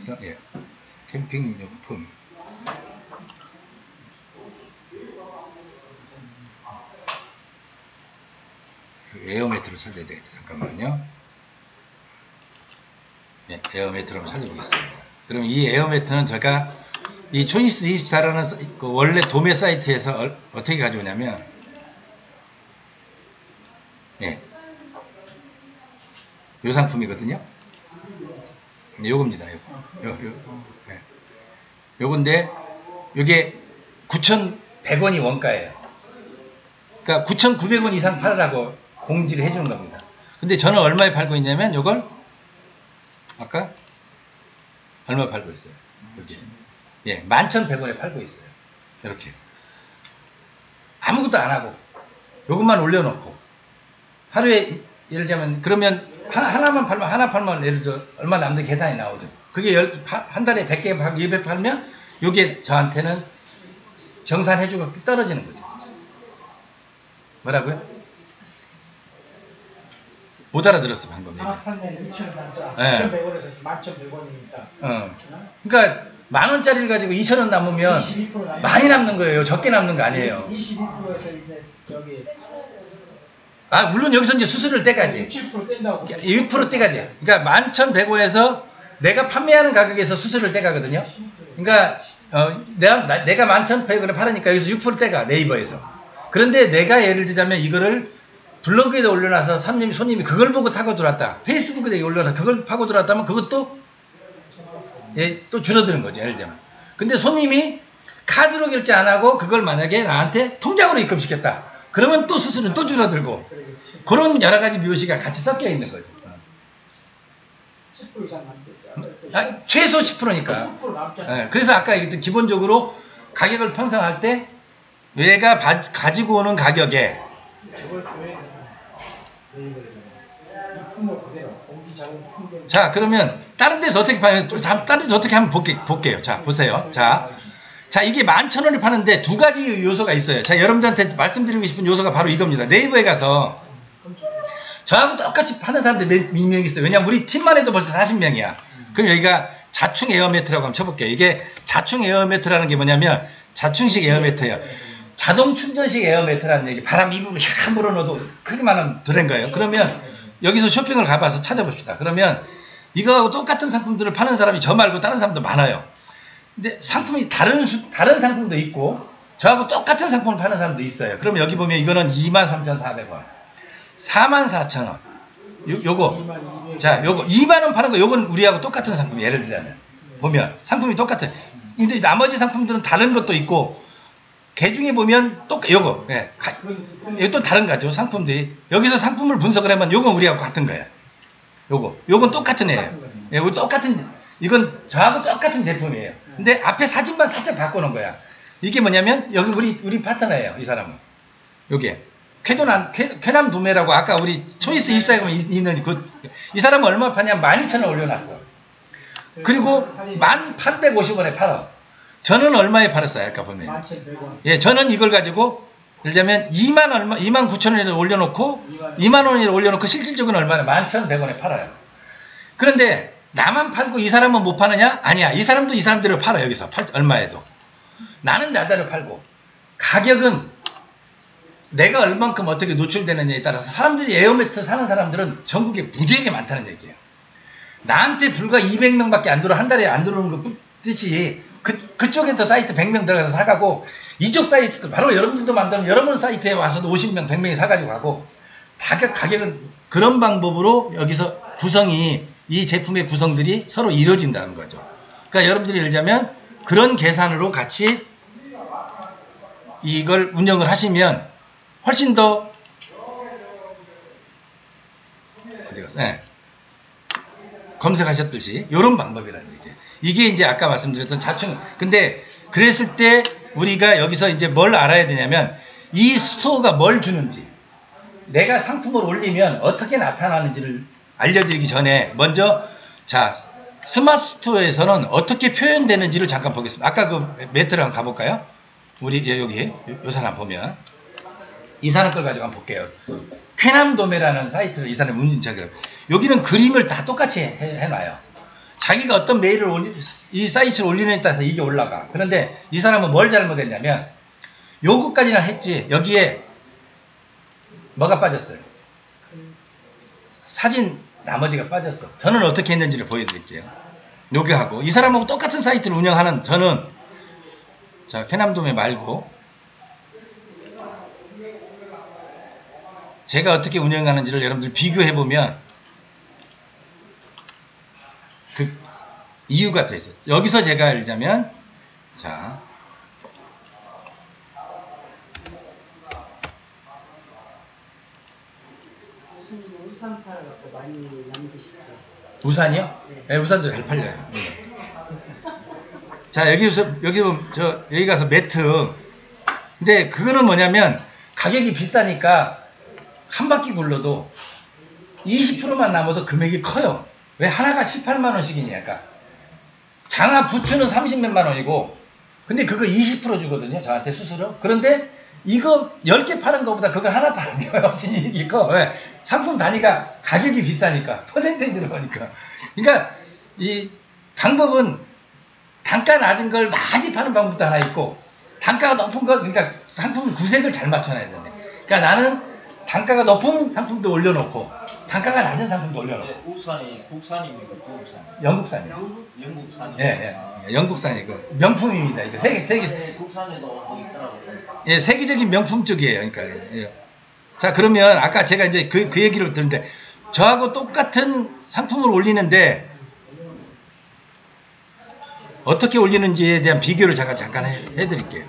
그래서 예, 캠핑용품. 에어매트를 찾아야 되겠다. 잠깐만요. 네, 에어매트를 한번 찾아보겠습니다. 그럼 이 에어매트는 제가 이 초이스24라는 그 원래 도매 사이트에서 어떻게 가져오냐면, 예, 요 상품이거든요. 요겁니다. 예. 요건데 요게 9,100원이 원가예요. 그러니까 9,900원 이상 팔으라고 공지를 해주는 겁니다. 근데 저는 얼마에 팔고 있냐면 요걸 아까 얼마 팔고 있어요? 여기. 예, 11,100원에 팔고 있어요. 이렇게. 아무것도 안 하고 요것만 올려놓고 하루에 예를 들자면 그러면 하나만 팔면 하나 팔면 예를 들어 얼마 남는 계산이 나오죠. 그게 한 달에 100개 팔고 200 팔면 요게 저한테는 정산해주고 떨어지는 거죠. 뭐라고요? 못 알아들었어 방금. 하나 팔면 2,000원 남자. 네. 2,100원에서 11,100원이니까. 그러니까 10,000원짜리를 가지고 2,000원 남으면 22% 남는 많이 남는 거예요. 적게 남는 거 아니에요. 22%에서 이제 저기 아 물론 여기서 이제 수수료를 떼가지. 67% 뗀다고. 6% 떼가지. 그러니까 11,100원에서 내가 판매하는 가격에서 수수료를 떼가거든요. 그러니까 내가 11,100원에 팔으니까 여기서 6% 떼가 네이버에서. 그런데 내가 예를 들자면 이거를 블로그에다 올려놔서 손님이 그걸 보고 타고 들어왔다. 페이스북에 올려놔서 그걸 파고 들어왔다면 그것도 예, 또 줄어드는 거죠. 예를 들자면. 근데 손님이 카드로 결제 안 하고 그걸 만약에 나한테 통장으로 입금시켰다. 그러면 또 수수료는 또 줄어들고. 그런 여러 가지 묘시가 같이 섞여 있는 거죠. 10% 이상 남죠. 아, 최소 10%니까. 10% 남잖아요. 예, 그래서 아까 얘기했던 기본적으로 가격을 편성할 때 얘가 가지고 오는 가격에 저걸 줘야 네이버에 이 품을 그대로 공기 자원 품을. 자 그러면 다른 데서 어떻게 파면 다른 데서 어떻게 하면 볼게요. 자 보세요. 자 이게 11,000원에 파는데 두 가지 요소가 있어요. 자 여러분들한테 말씀드리고 싶은 요소가 바로 이겁니다. 네이버에 가서 저하고 똑같이 파는 사람들 몇 명 있어요. 왜냐면 우리 팀만 해도 벌써 40명이야. 그럼 여기가 자충 에어매트라고 한번 쳐볼게요. 이게 자충 에어매트라는 게 뭐냐면 자충식 에어매트예요. 자동 충전식 에어매트라는 얘기. 바람 입으면 샥 불어넣어도 크기만 하면 되는 거예요. 그러면 여기서 쇼핑을 가봐서 찾아봅시다. 그러면 이거하고 똑같은 상품들을 파는 사람이 저 말고 다른 사람도 많아요. 근데 상품이 다른 상품도 있고 저하고 똑같은 상품을 파는 사람도 있어요. 그러면 여기 보면 이거는 23,400원, 44,000원. 요거. 자, 요거 2만원 파는 거 요건 우리하고 똑같은 상품. 예를 들자면 보면 상품이 똑같아요. 근데 나머지 상품들은 다른 것도 있고 개 중에 보면 요거, 예, 이거 또 다른 거죠. 상품들이. 여기서 상품을 분석을 하면 요건 우리하고 같은 거예요. 요건 똑같은 애예요. 예, 이거 똑같은, 이건 저하고 똑같은 제품이에요. 근데 앞에 사진만 살짝 바꿔놓은 거야. 이게 뭐냐면, 여기 우리 파트너예요. 이 사람은. 요게. 쾌남 도매라고 아까 우리 초이스 24에 있는 이 사람은 얼마 파냐면 12,000원 올려놨어. 그리고 1,850원에 팔아. 저는 얼마에 팔았어요? 아까 보면. 11,100원. 예, 저는 이걸 가지고 예를 들자면 29,000원에 올려놓고 20,000원에 올려놓고 실질적으로 얼마나 11,100원에 팔아요. 그런데 나만 팔고 이 사람은 못 파느냐? 아니야. 이 사람도 이 사람대로 팔아. 여기서 얼마에도. 나는 나대로 팔고 가격은 내가 얼만큼 어떻게 노출되느냐에 따라서 사람들이 에어매트 사는 사람들은 전국에 무지하게 많다는 얘기예요. 나한테 불과 200명밖에 안 들어 한 달에 안 들어오는 거 뜻이 그쪽에서 사이트 100명 들어가서 사가고 이쪽 사이트도 바로 여러분들도 만들면 여러분 사이트에 와서도 50명 100명이 사가지고 가고 가격은 그런 방법으로 여기서 구성이 이 제품의 구성들이 서로 이루어진다는 거죠. 그러니까 여러분들이 예를 들자면 그런 계산으로 같이 이걸 운영을 하시면 훨씬 더 어디 갔어? 네. 검색하셨듯이 이런 방법이라는 얘기예요. 이게 이제 아까 말씀드렸던 자충. 근데 그랬을 때 우리가 여기서 이제 뭘 알아야 되냐면 이 스토어가 뭘 주는지, 내가 상품을 올리면 어떻게 나타나는지를 알려드리기 전에 먼저 자 스마트 스토어에서는 어떻게 표현되는지를 잠깐 보겠습니다. 아까 그 매트를 한번 가볼까요? 우리 여기 요 사람 보면 이 사람 걸 가지고 한번 볼게요. 쾌남도매라는 사이트를 이 사람이 여기는 그림을 다 똑같이 해놔요. 자기가 어떤 메일을 이 사이트를 올리느냐에 따라서 이게 올라가. 그런데 이 사람은 뭘 잘못했냐면 요거까지나 했지 여기에 뭐가 빠졌어요? 사진 나머지가 빠졌어. 저는 어떻게 했는지를 보여드릴게요. 요기하고 이 사람하고 똑같은 사이트를 운영하는 저는 자 캐남도매 말고 제가 어떻게 운영하는지를 여러분들 비교해보면 그 이유가 더 있어요. 여기서 제가 알자면 자 우산 팔아갖고 많이 남기시죠. 우산이요? 네, 우산도 잘 팔려요. 자 여기 가서 매트. 근데 그거는 뭐냐면 가격이 비싸니까 한 바퀴 굴러도 20%만 남아도 금액이 커요. 왜 하나가 18만 원씩이니까. 장화 부츠는 30몇만 원이고 근데 그거 20% 주거든요. 저한테 수수료. 그런데 이거 10개 파는 것보다 그거 하나 파는 게 훨씬 이익이 커. 왜? 상품 단위가 가격이 비싸니까. 퍼센테이지로 보니까. 그러니까 이 방법은 단가 낮은 걸 많이 파는 방법도 하나 있고 단가가 높은 걸 그러니까 상품 구색을 잘 맞춰놔야 되네. 그러니까 나는 단가가 높은 상품도 올려놓고 단가가 낮은 상품도 올려놓고. 네, 우산이 국산입니까? 중국산? 영국산이요. 영국산이. 예. 영국산이 그 명품입니다. 이거 세계 국산에도 뭐 있더라고요. 예, 세계적인 명품 쪽이에요. 그러니까. 예. 자, 그러면 아까 제가 이제 그 얘기를 들었는데 저하고 똑같은 상품을 올리는데 어떻게 올리는지에 대한 비교를 제가 잠깐 해드릴게요.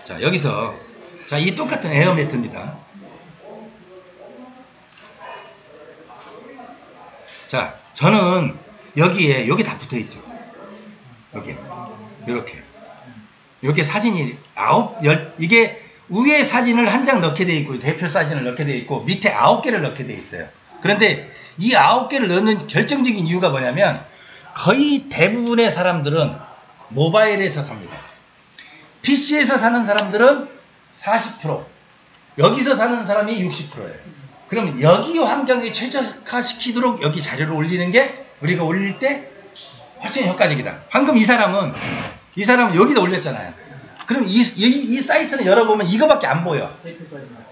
자, 여기서 자, 이 똑같은 에어매트입니다. 자, 저는 여기 다 붙어 있죠. 여기 이렇게 사진이 이게 위에 사진을 한 장 넣게 돼 있고 대표 사진을 넣게 돼 있고 밑에 9개를 넣게 돼 있어요. 그런데 이 9개를 넣는 결정적인 이유가 뭐냐면 거의 대부분의 사람들은 모바일에서 삽니다. PC에서 사는 사람들은 40%, 여기서 사는 사람이 60%예요. 그러면 여기 환경에 최적화시키도록 여기 자료를 올리는 게 우리가 올릴 때 훨씬 효과적이다. 방금 이 사람은 여기다 올렸잖아요. 그럼 이 사이트는 열어보면 이거밖에 안 보여.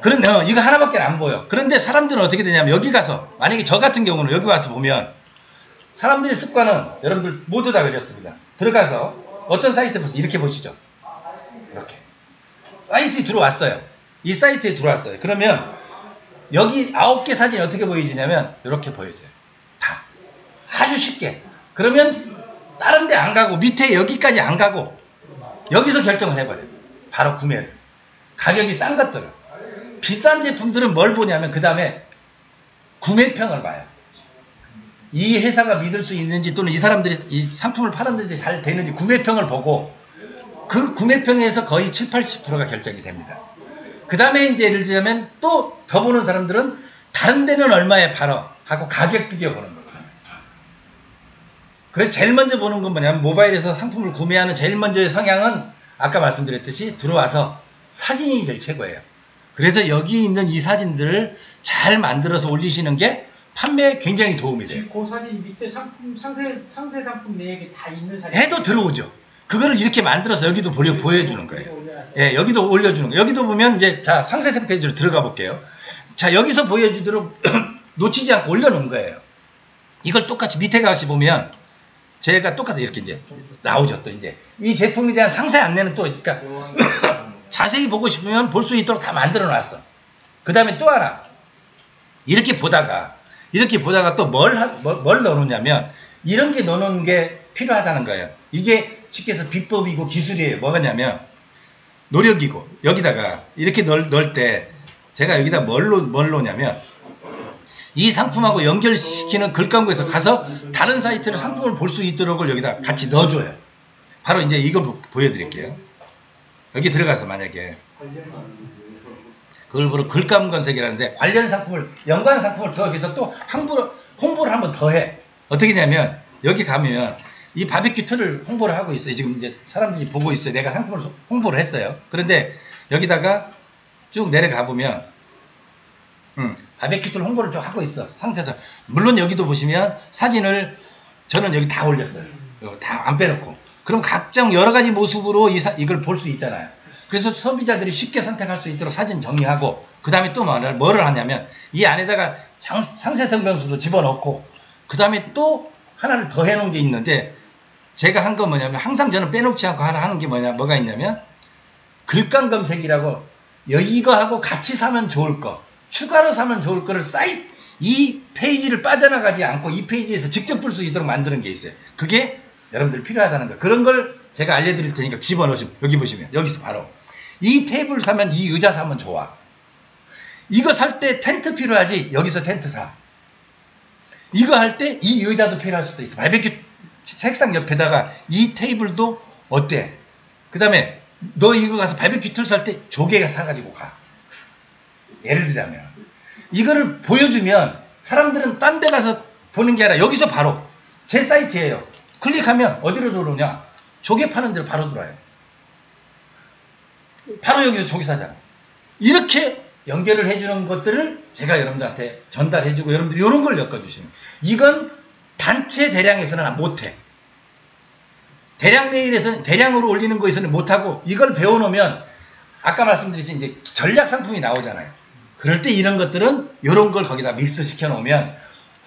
그런데 이거 하나밖에 안 보여. 그런데 사람들은 어떻게 되냐면 여기 가서 만약에 저 같은 경우는 여기 와서 보면 사람들의 습관은 여러분들 모두 다 그렸습니다. 들어가서 어떤 사이트 보세요. 이렇게 보시죠. 이렇게 사이트에 들어왔어요. 이 사이트에 들어왔어요. 그러면 여기 9개 사진이 어떻게 보여지냐면 이렇게 보여져요. 다 아주 쉽게. 그러면 다른 데 안 가고 밑에 여기까지 안 가고 여기서 결정을 해버려요. 바로 구매를. 가격이 싼 것들을. 비싼 제품들은 뭘 보냐면 그 다음에 구매평을 봐요. 이 회사가 믿을 수 있는지 또는 이 사람들이 이 상품을 파는데 잘 되는지 구매평을 보고 그 구매평에서 거의 7, 80%가 결정이 됩니다. 그 다음에 이제 예를 들자면 또 더 보는 사람들은 다른 데는 얼마에 팔어 하고 가격 비교 보는 거예요. 그래서 제일 먼저 보는 건 뭐냐면 모바일에서 상품을 구매하는 제일 먼저의 성향은 아까 말씀드렸듯이 들어와서 사진이 제일 최고예요. 그래서 여기 있는 이 사진들을 잘 만들어서 올리시는 게 판매에 굉장히 도움이 돼요. 그 사진 밑에 상품 상세 상품 내역이 다 있는 사진 해도 들어오죠. 그거를 이렇게 만들어서 여기도 보여주는 거예요. 예, 여기도 올려주는 거예요. 여기도 보면 이제 자 상세 페이지로 들어가 볼게요. 자 여기서 보여주도록 놓치지 않고 올려놓은 거예요. 이걸 똑같이 밑에 가시 보면 제가 똑같이 이렇게 이제 나오죠. 또 이제 이 제품에 대한 상세 안내는 또 그러니까 자세히 보고 싶으면 볼 수 있도록 다 만들어 놨어. 그 다음에 또 하나 이렇게 보다가 또 뭘 넣어놓냐면 이런 게 넣어놓는 게 필요하다는 거예요. 이게 쉽게 해서 비법이고 기술이에요. 뭐냐면 노력이고 여기다가 이렇게 넣을 때 제가 여기다 뭘 넣냐면 이 상품하고 연결시키는 글광고에서 가서 다른 사이트를 상품을 볼 수 있도록 여기다 같이 넣어줘요. 바로 이제 이걸 보여드릴게요. 여기 들어가서 만약에 그걸 바로 글감 검색이라는데 관련 상품을 연관 상품을 더 여기서 또 홍보를 한번 더 해. 어떻게 냐면 여기 가면 이 바비큐 틀을 홍보를 하고 있어요. 지금 이제 사람들이 보고 있어요. 내가 상품을 홍보를 했어요. 그런데 여기다가 쭉 내려가 보면 바베큐 툴 홍보를 좀 하고 있어. 상세에서. 물론 여기도 보시면 사진을 저는 여기 다 올렸어요. 다 안 빼놓고. 그럼 각종 여러 가지 모습으로 이걸 볼 수 있잖아요. 그래서 소비자들이 쉽게 선택할 수 있도록 사진 정리하고, 그 다음에 또 뭐를 하냐면, 이 안에다가 상세 설명서도 집어넣고, 그 다음에 또 하나를 더 해놓은 게 있는데, 제가 한 건 뭐냐면, 항상 저는 빼놓지 않고 하는 게 뭐가 있냐면, 글감 검색이라고, 이거하고 같이 사면 좋을 거, 추가로 사면 좋을 거를 이 페이지를 빠져나가지 않고 이 페이지에서 직접 볼 수 있도록 만드는 게 있어요. 그게 여러분들 필요하다는 거. 그런 걸 제가 알려드릴 테니까 집어넣으시면, 여기 보시면, 여기서 바로. 이 테이블 사면 이 의자 사면 좋아. 이거 살 때 텐트 필요하지? 여기서 텐트 사. 이거 할 때 이 의자도 필요할 수도 있어. 바베큐 색상 옆에다가 이 테이블도 어때? 그 다음에 너 이거 가서 바베큐 툴 살 때 조개가 사가지고 가. 예를 들자면. 이거를 보여주면 사람들은 딴 데 가서 보는 게 아니라 여기서 바로 제 사이트예요. 클릭하면 어디로 들어오냐? 조개 파는 데로 바로 들어와요. 바로 여기서 조개 사잖아. 이렇게 연결을 해주는 것들을 제가 여러분들한테 전달해주고, 여러분들이 이런 걸 엮어주시면, 이건 단체 대량에서는 못해. 대량 메일에서는, 대량으로 올리는 거에서는 못하고, 이걸 배워놓으면 아까 말씀드렸지 이제 전략 상품이 나오잖아요. 그럴 때 이런 것들은 이런 걸 거기다 믹스 시켜 놓으면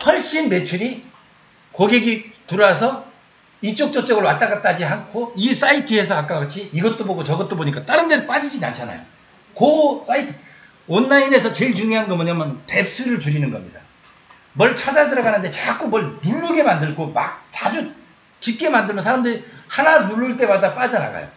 훨씬 매출이, 고객이 들어와서 이쪽 저쪽을 왔다 갔다 하지 않고 이 사이트에서 아까 같이 이것도 보고 저것도 보니까 다른 데는 빠지진 않잖아요. 그 사이트, 온라인에서 제일 중요한 건 뭐냐면 뎁스를 줄이는 겁니다. 뭘 찾아 들어가는데 자꾸 뭘 누르게 만들고 막 자주 깊게 만들면 사람들이 하나 누를 때마다 빠져나가요.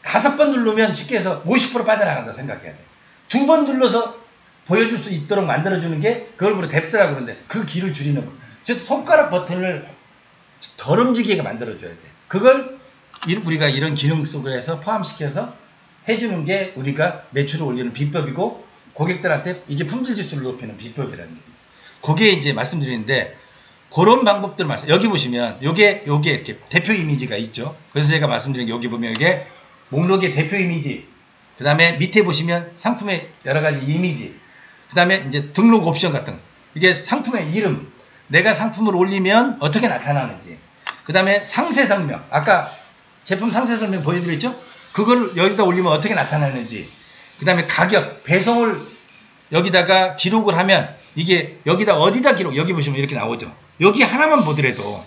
5번 누르면 쉽게 해서 50% 빠져나간다 생각해야 돼요. 2번 눌러서 보여줄 수 있도록 만들어주는 게 그걸 부르 뎁스라고 그러는데, 그 길을 줄이는 거. 즉 손가락 버튼을 덜 움직이게 만들어줘야 돼. 그걸 우리가 이런 기능 속에서 포함시켜서 해주는 게 우리가 매출을 올리는 비법이고, 고객들한테 이게 품질 지수를 높이는 비법이라는 얘기죠. 그게 이제 말씀드리는데, 그런 방법들 여기 보시면 요게 이렇게 대표 이미지가 있죠. 그래서 제가 말씀드린 게, 여기 보면 이게 목록의 대표 이미지, 그 다음에 밑에 보시면 상품의 여러 가지 이미지, 그 다음에 이제 등록 옵션 같은 거. 이게 상품의 이름, 내가 상품을 올리면 어떻게 나타나는지, 그 다음에 상세 설명, 아까 제품 상세 설명 보여드렸죠? 그걸 여기다 올리면 어떻게 나타나는지, 그 다음에 가격, 배송을 여기다가 기록을 하면 이게 여기다 어디다 기록, 여기 보시면 이렇게 나오죠. 여기 하나만 보더라도,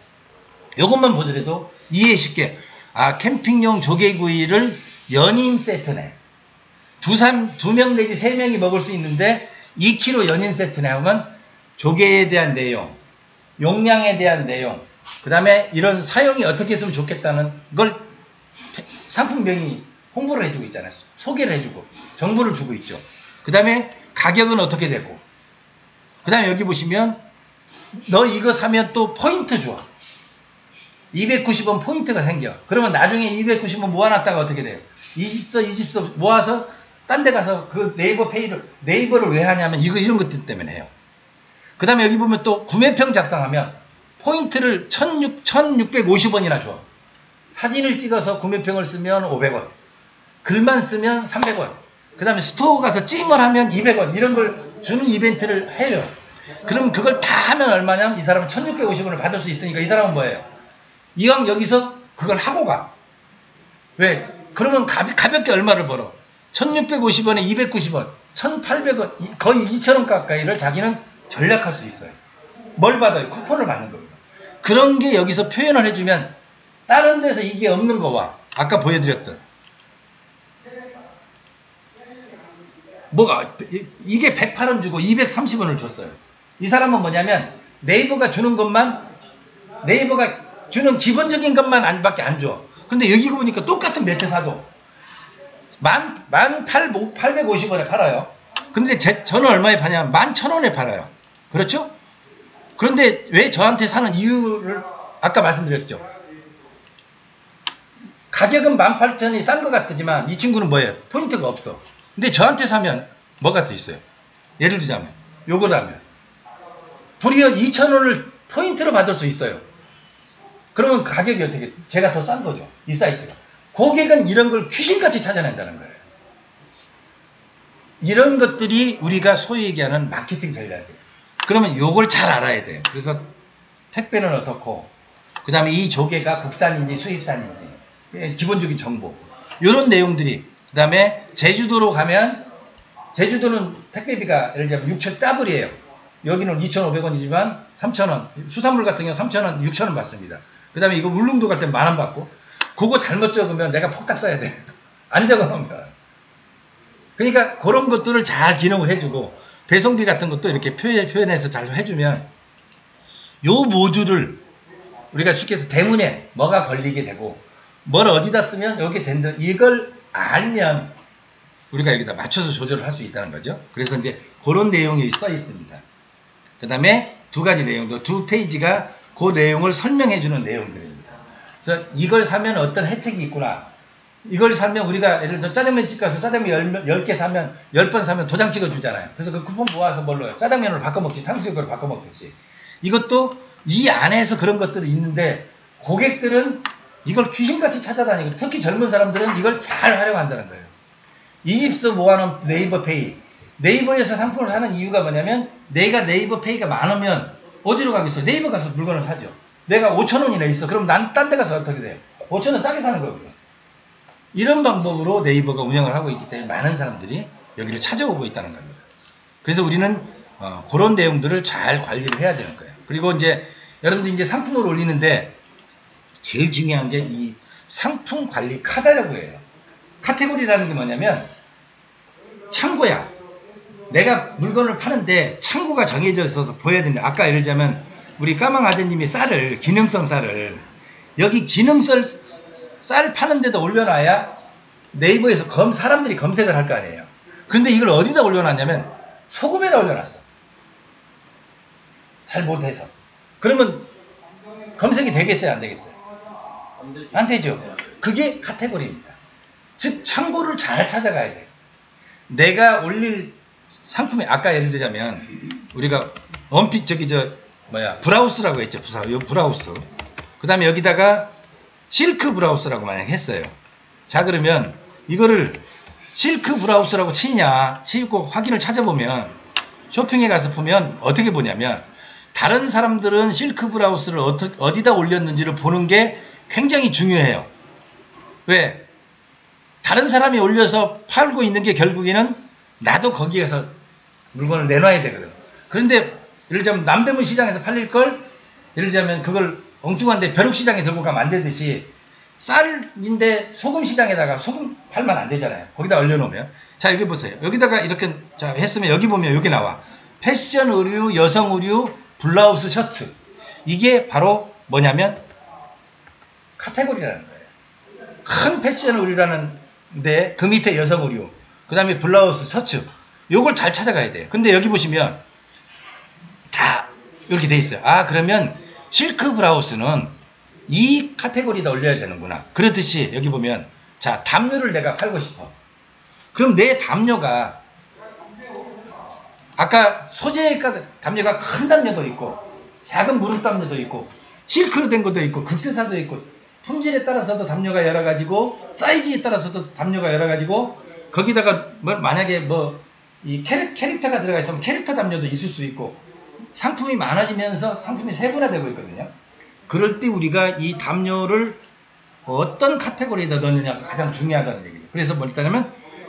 이것만 보더라도 이해 쉽게, 아, 캠핑용 조개구이를 연인 세트네. 2명 내지 3명이 먹을 수 있는데 2kg 연인 세트네 하면 조개에 대한 내용, 용량에 대한 내용, 그 다음에 이런 사용이 어떻게 했으면 좋겠다는 걸 상품명이 홍보를 해주고 있잖아요. 소개를 해주고 정보를 주고 있죠. 그 다음에 가격은 어떻게 되고, 그 다음에 여기 보시면 너 이거 사면 또 포인트 줘. 290원 포인트가 생겨. 그러면 나중에 290원 모아놨다가 어떻게 돼요? 이 집서 모아서 딴 데 가서 그 네이버를 왜 하냐면 이런 것들 때문에 해요. 그 다음에 여기 보면 또 구매평 작성하면 포인트를 1650원이나 줘. 사진을 찍어서 구매평을 쓰면 500원. 글만 쓰면 300원. 그 다음에 스토어 가서 찜을 하면 200원. 이런 걸 주는 이벤트를 해요. 그럼 그걸 다 하면 얼마냐면 이 사람은 1650원을 받을 수 있으니까 이 사람은 뭐예요? 이왕 여기서 그걸 하고 가. 왜? 그러면 가볍게 얼마를 벌어? 1650원에 290원, 1800원, 거의 2000원 가까이를 자기는 전략할 수 있어요. 뭘 받아요? 쿠폰을 받는 겁니다. 그런 게 여기서 표현을 해주면 다른 데서 이게 없는 거와 아까 보여드렸던 뭐가 이게 108원 주고 230원을 줬어요. 이 사람은 뭐냐면 네이버가 주는 것만, 네이버가 주는 기본적인 것만 밖에 안 줘. 근데 여기 보니까 똑같은 매트 사도 1850원에 팔아요. 근데 저는 얼마에 파냐면 11,000원에 팔아요. 그렇죠? 그런데 왜 저한테 사는 이유를 아까 말씀드렸죠. 가격은 18,000원이 싼 것 같지만 이 친구는 뭐예요? 포인트가 없어. 근데 저한테 사면 뭐가 더 있어요? 예를 들자면 요거라면 도리어 2,000원을 포인트로 받을 수 있어요. 그러면 가격이 어떻게, 제가 더 싼 거죠. 이 사이트가. 고객은 이런 걸 귀신같이 찾아낸다는 거예요. 이런 것들이 우리가 소위 얘기하는 마케팅 전략이에요. 그러면 요걸 잘 알아야 돼요. 그래서 택배는 어떻고, 그 다음에 이 조개가 국산인지 수입산인지, 기본적인 정보. 이런 내용들이, 그 다음에 제주도로 가면, 제주도는 택배비가 예를 들면 6천 더블이에요. 여기는 2,500원이지만 3,000원, 수산물 같은 경우 3,000원, 6,000원 받습니다. 그 다음에 이거 울릉도 갈 때 10,000원 받고, 그거 잘못 적으면 내가 폭닥 써야 돼. 안 적어놓으면. 그러니까 그런 것들을 잘 기능을 해주고, 배송비 같은 것도 이렇게 표현해서 잘 해주면, 요 모듈을 우리가 쉽게 해서 대문에 뭐가 걸리게 되고, 뭘 어디다 쓰면 여기 된다. 이걸 알면 우리가 여기다 맞춰서 조절을 할 수 있다는 거죠. 그래서 이제 그런 내용이 써 있습니다. 그 다음에 두 가지 내용도, 두 페이지가 그 내용을 설명해 주는 내용들입니다. 그래서 이걸 사면 어떤 혜택이 있구나. 이걸 사면 우리가 예를 들어 짜장면집 가서 짜장면 10개 사면 10번 사면 도장 찍어 주잖아요. 그래서 그 쿠폰 모아서 뭘로요? 짜장면으로 바꿔 먹지, 탕수육으로 바꿔 먹듯이. 이것도 이 안에서 그런 것들이 있는데, 고객들은 이걸 귀신같이 찾아다니고, 특히 젊은 사람들은 이걸 잘 활용한다는 거예요. 이집스 모아놓은 네이버페이. 네이버에서 상품을 사는 이유가 뭐냐면, 내가 네이버페이가 많으면 어디로 가겠어요? 네이버 가서 물건을 사죠. 내가 5,000원이나 있어. 그럼 난 딴 데 가서 어떻게 돼요? 5,000원 싸게 사는 거거든요. 이런 방법으로 네이버가 운영을 하고 있기 때문에 많은 사람들이 여기를 찾아오고 있다는 겁니다. 그래서 우리는 그런 내용들을 잘 관리를 해야 되는 거예요. 그리고 이제 여러분들 이제 상품을 올리는데 제일 중요한 게 이 상품 관리 카탈로그예요. 카테고리라는 게 뭐냐면 창고야. 내가 물건을 파는데 창고가 정해져 있어서 보여야 된다. 아까 예를 들자면 우리 까망 아재님이 쌀을, 기능성 쌀을, 여기 기능성 쌀 파는 데다 올려놔야 네이버에서 사람들이 검색을 할 거 아니에요. 그런데 이걸 어디다 올려놨냐면 소금에다 올려놨어. 잘 못해서. 그러면 검색이 되겠어요? 안 되겠어요? 안 되죠. 그게 카테고리입니다. 즉 창고를 잘 찾아가야 돼요. 내가 올릴 상품이, 아까 예를 들자면 우리가 원핏 브라우스라고 했죠. 브라우스. 그 다음에 여기다가 실크 브라우스라고 만약 했어요. 자, 그러면 이거를 실크 브라우스라고 치고 확인을 찾아보면, 쇼핑에 가서 보면 어떻게 보냐면, 다른 사람들은 실크 브라우스를 어디다 올렸는지를 보는 게 굉장히 중요해요. 왜? 다른 사람이 올려서 팔고 있는 게 결국에는 나도 거기에서 물건을 내놔야 되거든. 그런데 예를 들자면 남대문 시장에서 팔릴 걸, 예를 들자면 그걸 엉뚱한데 벼룩시장에 들고 가면 안 되듯이, 쌀인데 소금 시장에다가 소금 팔면 안 되잖아요. 거기다 올려놓으면. 자, 여기 보세요. 여기다가 이렇게 했으면 여기 보면 여기 나와. 패션 의류, 여성 의류, 블라우스, 셔츠. 이게 바로 뭐냐면 카테고리라는 거예요. 큰 패션 의류라는데 그 밑에 여성 의류, 그 다음에 블라우스, 셔츠. 요걸 잘 찾아가야 돼요. 근데 여기 보시면 다 이렇게 돼 있어요. 아, 그러면 실크 브라우스는 이 카테고리에다 올려야 되는구나. 그렇듯이 여기 보면, 자, 담요를 내가 팔고 싶어. 그럼 내 담요가, 아까 소재가 담요가 큰 담요도 있고 작은 무릎 담요도 있고 실크로 된 것도 있고 극세사도 있고, 품질에 따라서도 담요가 여러 가지고 사이즈에 따라서도 담요가 여러 가지고, 거기다가 만약에 이 캐릭터가 들어가 있으면 캐릭터 담요도 있을 수 있고, 상품이 많아지면서 상품이 세분화되고 있거든요. 그럴 때 우리가 이 담요를 어떤 카테고리에다 넣느냐가 가장 중요하다는 얘기죠. 그래서 뭐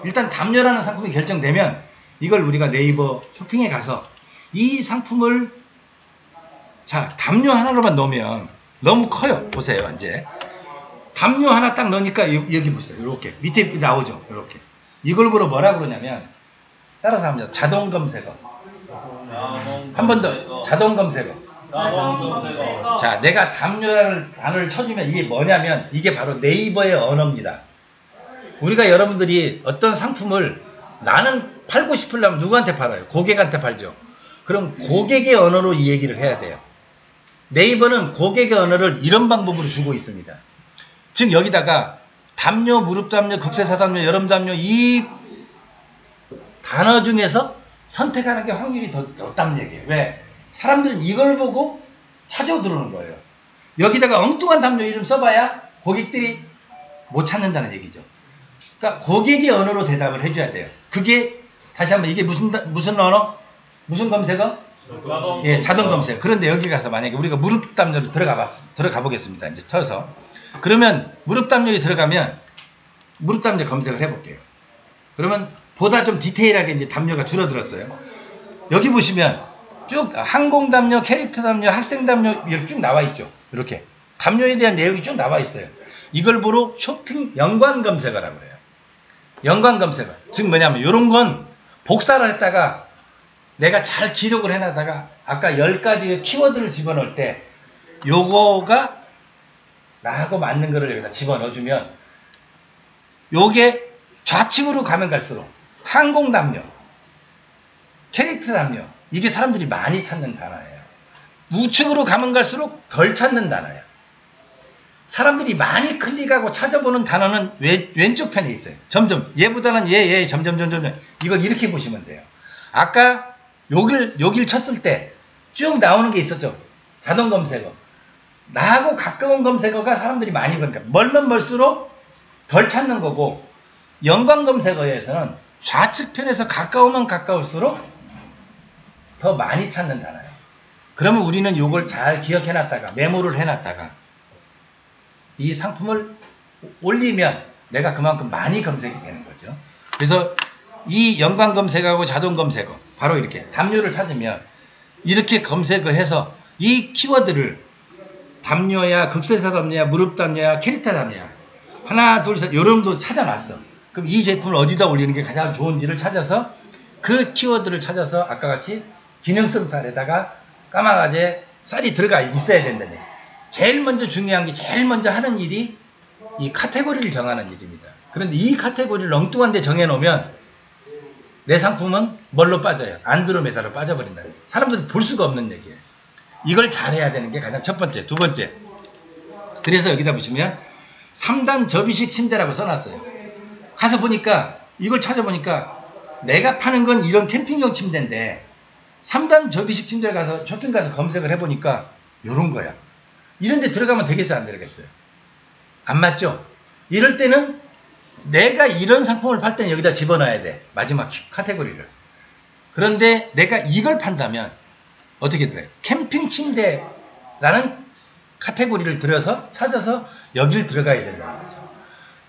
일단 담요라는 상품이 결정되면 이걸 우리가 네이버 쇼핑에 가서 이 상품을, 자, 담요 하나로만 넣으면 너무 커요. 보세요. 이제 담요 하나 딱 넣으니까 여기 보세요. 이렇게 밑에 나오죠. 이렇게. 이걸 보러 뭐라 그러냐면, 따라서 합니다. 자동 검색어. 한 번 더. 자동 검색어. 자, 내가 담요라는 단어를 쳐주면 이게 뭐냐면, 이게 바로 네이버의 언어입니다. 우리가 여러분들이 어떤 상품을 나는 팔고 싶으려면 누구한테 팔아요? 고객한테 팔죠. 그럼 고객의 언어로 이 얘기를 해야 돼요. 네이버는 고객의 언어를 이런 방법으로 주고 있습니다. 즉 여기다가 담요, 무릎 담요, 극세사 담요, 여름 담요, 이 단어 중에서 선택하는 게 확률이 더 높다는 얘기예요. 왜? 사람들은 이걸 보고 찾아 들어오는 거예요. 여기다가 엉뚱한 담요 이름 써봐야 고객들이 못 찾는다는 얘기죠. 그러니까 고객의 언어로 대답을 해줘야 돼요. 그게 다시 한번 이게 무슨 언어? 무슨 검색어? 예, 자동 검색. 그런데 여기 가서 만약에 우리가 무릎 담요로 들어가 보겠습니다. 이제 쳐서. 그러면 무릎 담요에 들어가면 무릎 담요 검색을 해볼게요. 그러면 보다 좀 디테일하게 이제 담요가 줄어들었어요. 여기 보시면 쭉 항공 담요, 캐릭터 담요, 학생 담요 이렇게 쭉 나와 있죠. 이렇게 담요에 대한 내용이 쭉 나와 있어요. 이걸 보러 쇼핑 연관 검색어라고 해요. 연관 검색어. 즉 뭐냐면 이런 건 복사를 했다가 내가 잘 기록을 해놨다가 아까 10가지의 키워드를 집어넣을 때 요거가 나하고 맞는 거를 여기다 집어넣어주면 요게 좌측으로 가면 갈수록 항공 담요, 캐릭터 담요 이게 사람들이 많이 찾는 단어예요. 우측으로 가면 갈수록 덜 찾는 단어예요. 사람들이 많이 클릭하고 찾아보는 단어는 왼쪽 편에 있어요. 점점 얘보다는 얘 점점 이걸 이렇게 보시면 돼요. 아까 여길 쳤을 때 쭉 나오는 게 있었죠. 자동 검색어. 나하고 가까운 검색어가 사람들이 많이 보니까 멀면 멀수록 덜 찾는 거고 연관 검색어에서는 좌측 편에서 가까우면 가까울수록 더 많이 찾는 단어예요. 그러면 우리는 이걸 잘 기억해놨다가 메모를 해놨다가 이 상품을 올리면 내가 그만큼 많이 검색이 되는 거죠. 그래서 이 연관 검색하고 자동 검색어 바로 이렇게 담요를 찾으면 이렇게 검색을 해서 이 키워드를 담요야, 극세사 담요야, 무릎 담요야, 캐릭터 담요야 하나 둘 셋 요런도 찾아놨어. 그럼 이 제품을 어디다 올리는 게 가장 좋은지를 찾아서 그 키워드를 찾아서 아까 같이 기능성 쌀에다가 까마가제 쌀이 들어가 있어야 된다네. 제일 먼저 중요한 게 제일 먼저 하는 일이 이 카테고리를 정하는 일입니다. 그런데 이 카테고리를 엉뚱한 데 정해놓으면 내 상품은 뭘로 빠져요? 안드로메다로 빠져버린다는 거예요. 사람들은 볼 수가 없는 얘기예요. 이걸 잘해야 되는 게 가장 첫 번째. 두 번째. 그래서 여기다 보시면 3단 접이식 침대라고 써놨어요. 가서 보니까 이걸 찾아보니까 내가 파는 건 이런 캠핑용 침대인데 3단 접이식 침대를 가서 쇼핑 가서 검색을 해보니까 요런 거야. 이런 데 들어가면 되겠어요? 안 되겠어요? 안 맞죠? 이럴 때는 내가 이런 상품을 팔 때는 여기다 집어넣어야 돼. 마지막 카테고리를. 그런데 내가 이걸 판다면 어떻게 들어요? 캠핑 침대라는 카테고리를 들어서 찾아서 여기를 들어가야 된다는 거죠.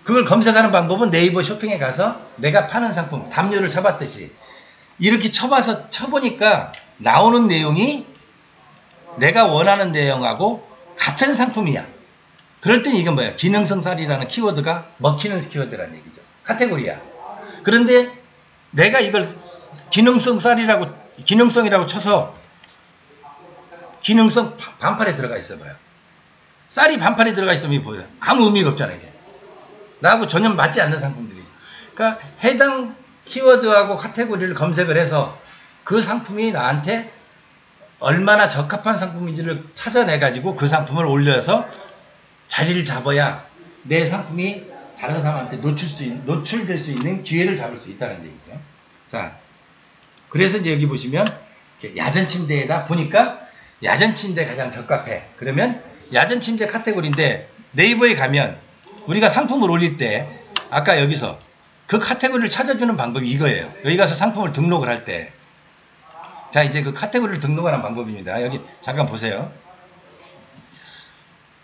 그걸 검색하는 방법은 네이버 쇼핑에 가서 내가 파는 상품, 담요를 쳐봤듯이 이렇게 쳐보니까 나오는 내용이 내가 원하는 내용하고 같은 상품이야. 그럴 땐 이건 뭐야? 기능성 쌀이라는 키워드가 먹히는 키워드라는 얘기죠. 카테고리야. 그런데 내가 이걸 기능성이라고 쳐서 기능성 반팔에 들어가 있어 봐요. 쌀이 반팔에 들어가 있으면 보여요. 아무 의미가 없잖아요. 이게. 나하고 전혀 맞지 않는 상품들이. 그러니까 해당 키워드하고 카테고리를 검색을 해서 그 상품이 나한테 얼마나 적합한 상품인지를 찾아내가지고 그 상품을 올려서 자리를 잡아야 내 상품이 다른 사람한테 노출될 수 있는 기회를 잡을 수 있다는 얘기죠. 자, 그래서 이제 여기 보시면 야전 침대에다 보니까 야전 침대 가장 적합해. 그러면 야전 침대 카테고리인데 네이버에 가면 우리가 상품을 올릴 때 아까 여기서 그 카테고리를 찾아주는 방법이 이거예요. 여기 가서 상품을 등록을 할 때 자, 이제 그 카테고리를 등록하는 방법입니다. 여기 잠깐 보세요.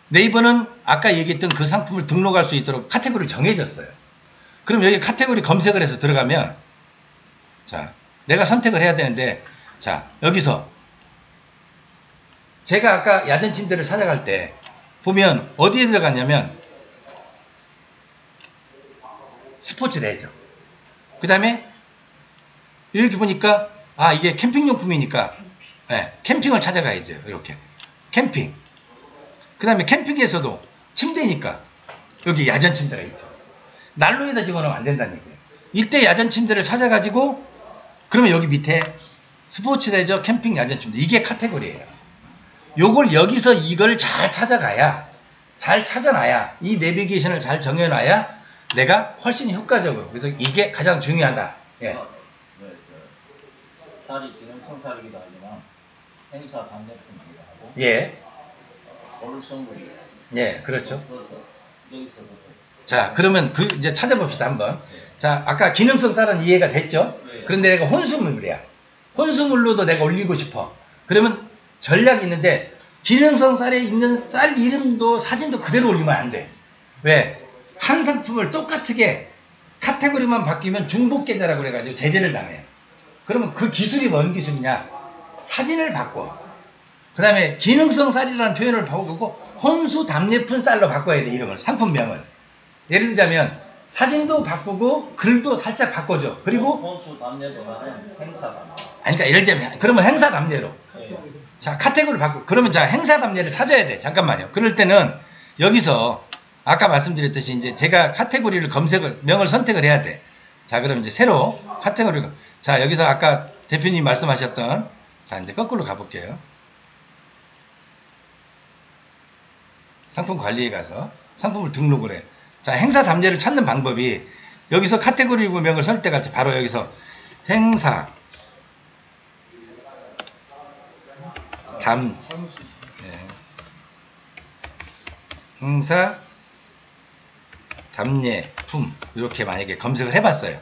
네이버는 아까 얘기했던 그 상품을 등록할 수 있도록 카테고리를 정해졌어요. 그럼 여기 카테고리 검색을 해서 들어가면 자, 내가 선택을 해야 되는데 자, 여기서 제가 아까 야전 침대를 찾아갈 때 보면 어디에 들어갔냐면 스포츠 레저. 그 다음에 이렇게 보니까 아, 이게 캠핑용품이니까 네, 캠핑을 찾아가야죠. 이렇게 캠핑. 그 다음에 캠핑에서도 침대니까 여기 야전 침대가 있죠. 난로에다 집어넣으면 안 된다는 얘기예요. 이때 야전 침대를 찾아가지고 그러면 여기 밑에 스포츠 레저 캠핑 야전 침대 이게 카테고리예요. 요걸 여기서 이걸 잘 찾아가야 잘 찾아놔야 이 내비게이션을 잘 정해놔야 내가 훨씬 효과적으로 그래서 이게 가장 중요하다. 예. 쌀이 기능성 쌀이기도 하지만 행사 단제품이기도 하고 예. 올성물이 예, 그렇죠. 여기서부터 자, 그러면 그 이제 찾아봅시다 한번. 자, 아까 기능성 쌀은 이해가 됐죠? 그런데 내가 혼수물이야. 혼수물로도 내가 올리고 싶어. 그러면 전략이 있는데 기능성 쌀에 있는 쌀 이름도 사진도 그대로 올리면 안 돼. 왜? 한 상품을 똑같게 카테고리만 바뀌면 중복 계좌라고 그래가지고 제재를 당해요. 그러면 그 기술이 뭔 기술이냐? 사진을 바꿔. 그 다음에 기능성 쌀이라는 표현을 바꾸고 혼수 답례품 쌀로 바꿔야 돼, 이름을. 상품명을. 예를 들자면 사진도 바꾸고 글도 살짝 바꿔줘. 그리고 혼수 담례보다는 행사 담례. 아니, 그러니까 예를 들자면 그러면 행사 답례로. 예. 자, 카테고리를 바꾸고 그러면 자, 행사 답례를 찾아야 돼. 잠깐만요. 그럴 때는 여기서 아까 말씀드렸듯이 이제 제가 카테고리를 명을 선택을 해야 돼. 자, 그럼 이제 새로 카테고리를. 자, 여기서 아까 대표님 말씀하셨던, 자, 이제 거꾸로 가볼게요. 상품 관리에 가서 상품을 등록을 해. 자, 행사 답례를 찾는 방법이 여기서 카테고리 명을 선택할 때 바로 여기서 행사 행사 답례품 이렇게 만약에 검색을 해봤어요.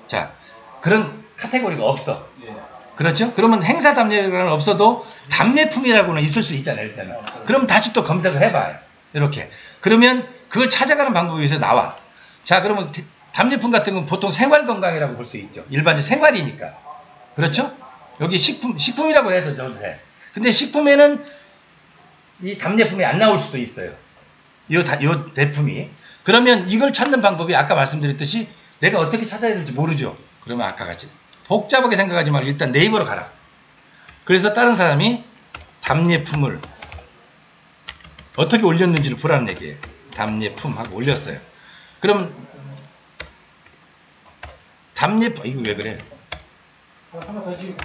자, 그런 카테고리가 없어. 예. 그렇죠? 그러면 행사 답례는 없어도 답례품이라고는 있을 수 있잖아요. 일단은. 그럼 다시 또 검색을 해봐요. 이렇게. 그러면 그걸 찾아가는 방법이 여기서 나와. 자, 그러면 답례품 같은 건 보통 생활건강이라고 볼 수 있죠. 일반적인 생활이니까. 그렇죠? 여기 식품이라고 해도 저도 돼. 근데 식품에는 이 답례품이 안 나올 수도 있어요. 요 내품이. 그러면 이걸 찾는 방법이 아까 말씀드렸듯이 내가 어떻게 찾아야 될지 모르죠. 그러면 아까 같이 복잡하게 생각하지 말고 일단 네이버로 가라. 그래서 다른 사람이 답례품을 어떻게 올렸는지를 보라는 얘기예요. 답례품 하고 올렸어요. 그럼 답례품 이거 왜 그래? 한번 더 지금.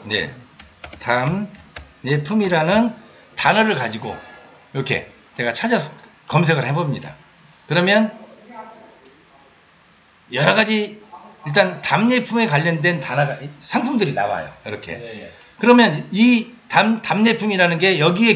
네, 답례품이라는 단어를 가지고 이렇게 제가 찾아서 검색을 해봅니다. 그러면 여러 가지 일단 답례품에 관련된 단어가 상품들이 나와요. 이렇게. 예. 그러면 이 답례품이라는 게 여기에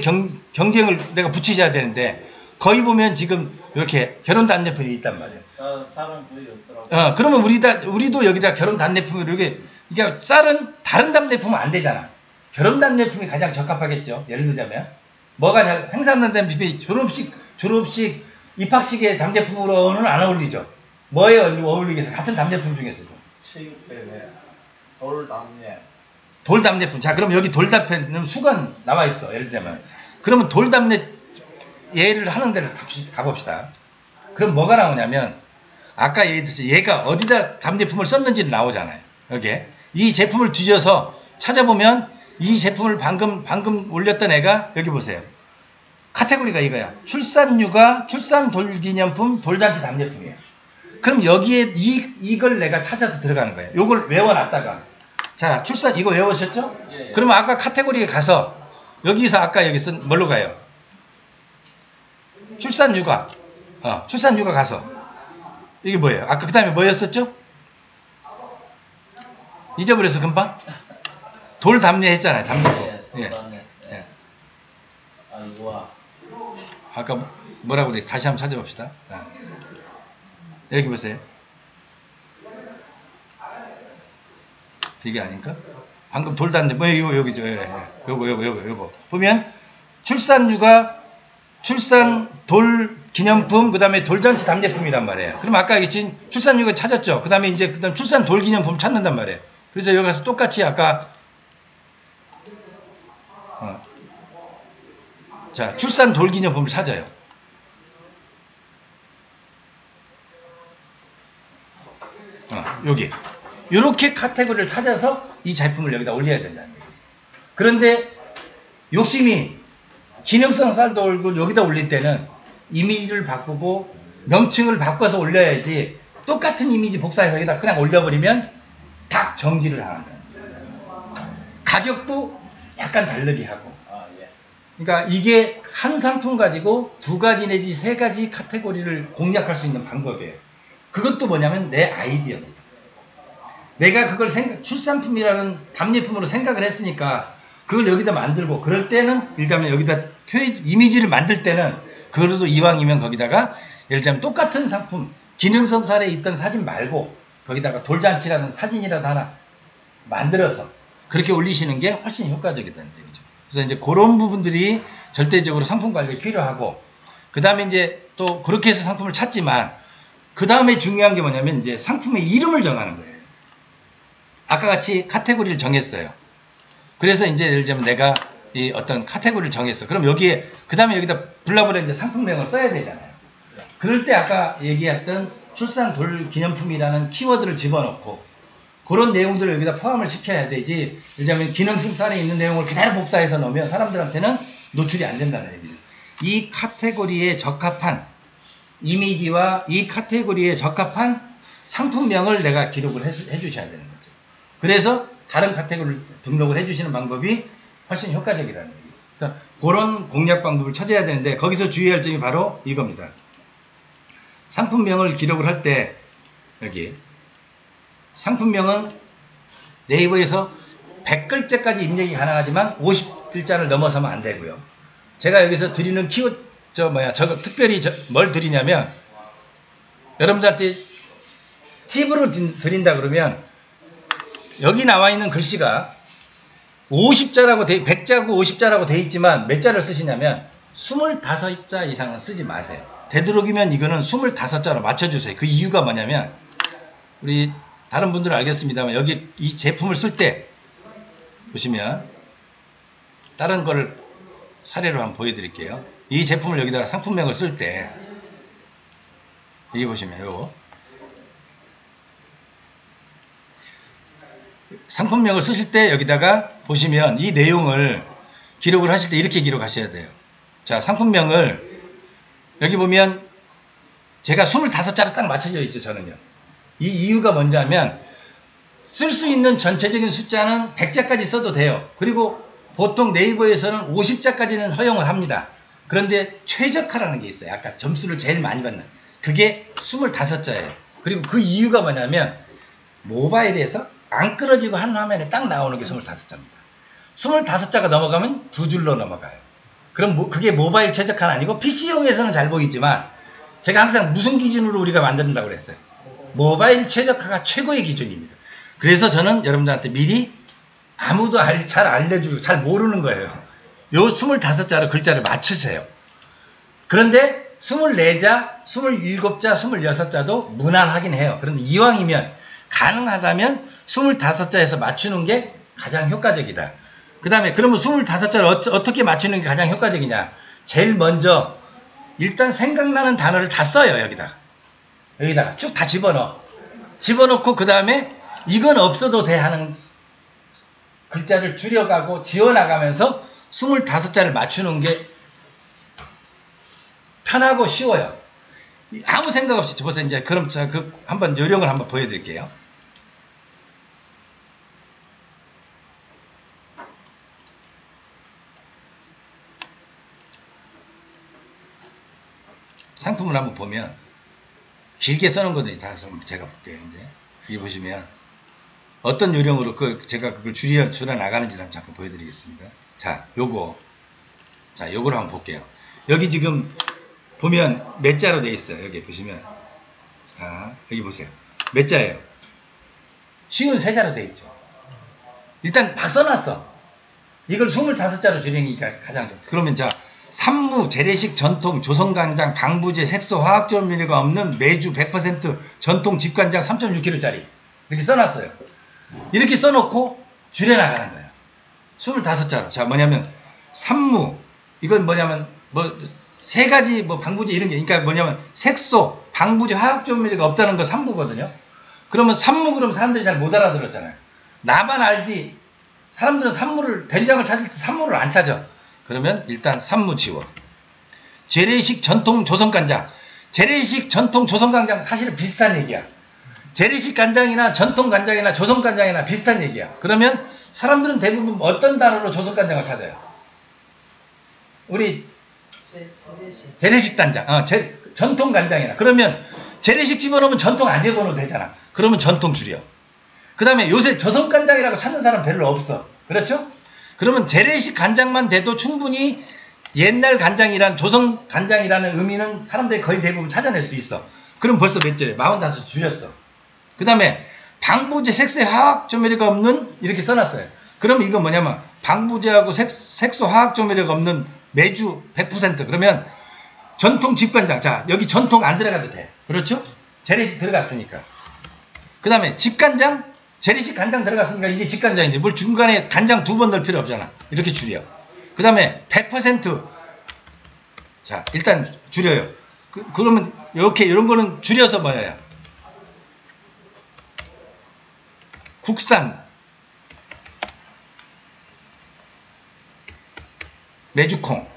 경쟁을 내가 붙이셔야 되는데 거기 보면 지금 이렇게 결혼 답례품이 있단 말이에요. 쌀은 거의 없더라고요. 그러면 우리도 여기다 결혼 답례품을 이렇게, 그러니까 쌀은 다른 답례품은 안 되잖아. 결혼 답례품이 가장 적합하겠죠. 예를 들자면 뭐가 행사 답례품이 졸업식 입학식의 답례품으로는 안 어울리죠. 뭐에 어울리겠어? 같은 답례품 중에서도. 체육대회, 돌담례. 돌답례품. 자, 그럼 여기 돌답례는 수건 나와 있어. 예를 들자면. 그러면 돌답례 예를 하는 데를 가봅시다. 그럼 뭐가 나오냐면 아까 얘기했듯이 얘가 어디다 답례품을 썼는지는 나오잖아요. 여기에. 이 제품을 뒤져서 찾아보면 이 제품을 방금 올렸던 애가 여기 보세요. 카테고리가 이거야. 출산육아, 출산 돌기념품, 돌잔치 답례품이에요. 그럼 여기에 이걸 내가 찾아서 들어가는 거예요. 요걸 외워놨다가 자, 출산 이거 외우셨죠? 예. 그러면 아까 카테고리에 가서 여기서 아까 여기 쓴 뭘로 가요? 출산육아. 출산육아 가서 이게 뭐예요? 아까 그 다음에 뭐였었죠? 잊어버려서 금방? 돌담례 했잖아요. 답례품. 예. 돌담례. 예. 아, 이거와. 아까 뭐라고 그래? 다시 한번 찾아봅시다. 여기 보세요. 이게 아닌가? 방금 돌담례 뭐 이거 여기죠. 요거 보면 출산육아, 출산 돌 기념품, 그 다음에 돌잔치 답례품이란 말이에요. 그럼 아까 얘기했지 출산육아 찾았죠. 그 다음에 이제 그다음 출산 돌 기념품 찾는단 말이에요. 그래서 여기 가서 똑같이 아까 자, 출산 돌 기념품을 찾아요. 여기 이렇게 카테고리를 찾아서 이 제품을 여기다 올려야 된다는 얘기죠. 그런데 욕심이 기능성 쌀도 올고 여기다 올릴 때는 이미지를 바꾸고 명칭을 바꿔서 올려야지 똑같은 이미지 복사해서 여기다 그냥 올려버리면 딱 정지를 당한다. 가격도 약간 다르게 하고. 아, 예. 그러니까 이게 한 상품 가지고 2가지 내지 3가지 카테고리를 공략할 수 있는 방법이에요. 그것도 뭐냐면 내 아이디어입니다. 내가 그걸 출산품이라는 답례품으로 생각을 했으니까 그걸 여기다 만들고 그럴 때는 일단은 여기다 이미지를 만들 때는 그래도 이왕이면 거기다가 예를 들자면 똑같은 상품, 기능성살에 있던 사진 말고 거기다가 돌잔치라는 사진이라도 하나 만들어서 그렇게 올리시는 게 훨씬 효과적이다는 얘기죠. 그래서 이제 그런 부분들이 절대적으로 상품 관리에 필요하고, 그 다음에 이제 또 그렇게 해서 상품을 찾지만, 그 다음에 중요한 게 뭐냐면 이제 상품의 이름을 정하는 거예요. 아까 같이 카테고리를 정했어요. 그래서 이제 예를 들자면 내가 이 어떤 카테고리를 정했어. 그럼 여기에, 그 다음에 여기다 블라블라 이제 상품명을 써야 되잖아요. 그럴 때 아까 얘기했던 출산 돌 기념품이라는 키워드를 집어넣고, 그런 내용들을 여기다 포함을 시켜야 되지, 예를 들자면 기능성살에 있는 내용을 그대로 복사해서 넣으면 사람들한테는 노출이 안 된다는 얘기죠. 이 카테고리에 적합한 이미지와 이 카테고리에 적합한 상품명을 내가 기록을 해주셔야 되는 거죠. 그래서 다른 카테고리를 등록을 해주시는 방법이 훨씬 효과적이라는 얘기죠. 그래서 그런 공략 방법을 찾아야 되는데, 거기서 주의할 점이 바로 이겁니다. 상품명을 기록을 할 때 여기 상품명은 네이버에서 100글자까지 입력이 가능하지만 50글자를 넘어서면 안 되고요. 제가 여기서 드리는 키워드, 저거 특별히 뭘 드리냐면, 여러분들한테 팁으로 드린다 그러면, 여기 나와 있는 글씨가 50자라고 100자고 50자라고 돼 있지만 몇 자를 쓰시냐면 25자 이상은 쓰지 마세요. 되도록이면 이거는 25자로 맞춰주세요. 그 이유가 뭐냐면, 우리 다른 분들은 알겠습니다만 여기 이 제품을 쓸 때 보시면, 다른 거를 사례로 한번 보여드릴게요. 이 제품을 여기다가 상품명을 쓸 때, 여기 보시면 요거 상품명을 쓰실 때 여기다가 보시면 이 내용을 기록을 하실 때 이렇게 기록하셔야 돼요. 자, 상품명을 여기 보면 제가 25자로 딱 맞춰져 있죠, 저는요. 이 이유가 뭔지 하면, 쓸 수 있는 전체적인 숫자는 100자까지 써도 돼요. 그리고 보통 네이버에서는 50자까지는 허용을 합니다. 그런데 최적화라는 게 있어요. 아까 점수를 제일 많이 받는. 그게 25자예요. 그리고 그 이유가 뭐냐면, 모바일에서 안 끊어지고 한 화면에 딱 나오는 게 25자입니다. 25자가 넘어가면 두 줄로 넘어가요. 그럼 그게 모바일 최적화는 아니고 PC용에서는 잘 보이지만, 제가 항상 무슨 기준으로 우리가 만든다고 그랬어요? 모바일 최적화가 최고의 기준입니다. 그래서 저는 여러분들한테 미리 아무도 잘 알려주고 잘 모르는 거예요. 요 25자로 글자를 맞추세요. 그런데 24자, 27자, 26자도 무난하긴 해요. 그런데 이왕이면 가능하다면 25자에서 맞추는 게 가장 효과적이다. 그 다음에 그러면 25자를 어떻게 맞추는 게 가장 효과적이냐? 제일 먼저 일단 생각나는 단어를 다 써요. 여기다가 쭉 다 집어넣고 그 다음에 이건 없어도 돼 하는 글자를 줄여가고 지워나가면서 25자를 맞추는 게 편하고 쉬워요. 아무 생각 없이 보세요. 이제 그럼 제가 한번 요령을 한번 보여드릴게요. 상품을 한번 보면 길게 써놓은 것들이 다 제가 볼게요. 이제 여기 보시면 어떤 요령으로 제가 그걸 줄여 나가는지 한번 잠깐 보여드리겠습니다. 자, 요거를 한번 볼게요. 여기 지금 보면 몇 자로 되어 있어요. 여기 보시면, 자, 여기 보세요. 몇 자예요? 53자로 되어 있죠. 일단 막 써놨어. 이걸 25자로 줄이니까 가장 좋아. 그러면 자, 산무, 재래식, 전통, 조선간장, 방부제, 색소, 화학조미료가 없는 메주 100% 전통 집간장 3.6kg짜리 이렇게 써놨어요. 이렇게 써놓고 줄여나가는 거예요. 25자로. 자, 뭐냐면 산무, 이건 뭐냐면 세 가지 방부제 이런 게, 그러니까 뭐냐면 색소, 방부제, 화학조미료가 없다는 거 산무거든요. 그러면 산무 그러면 사람들이 잘 못 알아들었잖아요. 나만 알지 사람들은 산무를, 된장을 찾을 때 산무를 안 찾아. 그러면 일단 산무 지워. 재래식 전통 조선간장. 재래식 전통 조선간장 사실은 비슷한 얘기야. 재래식 간장이나 전통 간장이나 조선간장이나 비슷한 얘기야. 그러면 사람들은 대부분 어떤 단어로 조선간장을 찾아요? 우리 재래식 간장, 전통 간장이나. 그러면 재래식 집어넣으면 전통 안 집어넣어도 되잖아. 그러면 전통 줄여. 그 다음에 요새 조선간장이라고 찾는 사람 별로 없어. 그렇죠? 그러면 재래식 간장만 돼도 충분히 옛날 간장이란 조선 간장이라는 의미는 사람들이 거의 대부분 찾아낼 수 있어. 그럼 벌써 몇 절에 45 줄였어. 그 다음에 방부제, 색소, 화학 조미료가 없는 이렇게 써놨어요. 그럼 이거 뭐냐면 방부제하고 색소, 화학 조미료가 없는 메주 100% 그러면 전통 집간장. 자, 여기 전통 안 들어가도 돼. 그렇죠? 재래식 들어갔으니까. 그 다음에 집간장, 재래식 간장 들어갔으니까 이게 집간장이지. 뭘 중간에 간장 2번 넣을 필요 없잖아. 이렇게 줄여. 그 다음에 100% 자, 일단 줄여요. 그러면 이렇게 이런 거는 줄여서 뭐예요? 국산 메주콩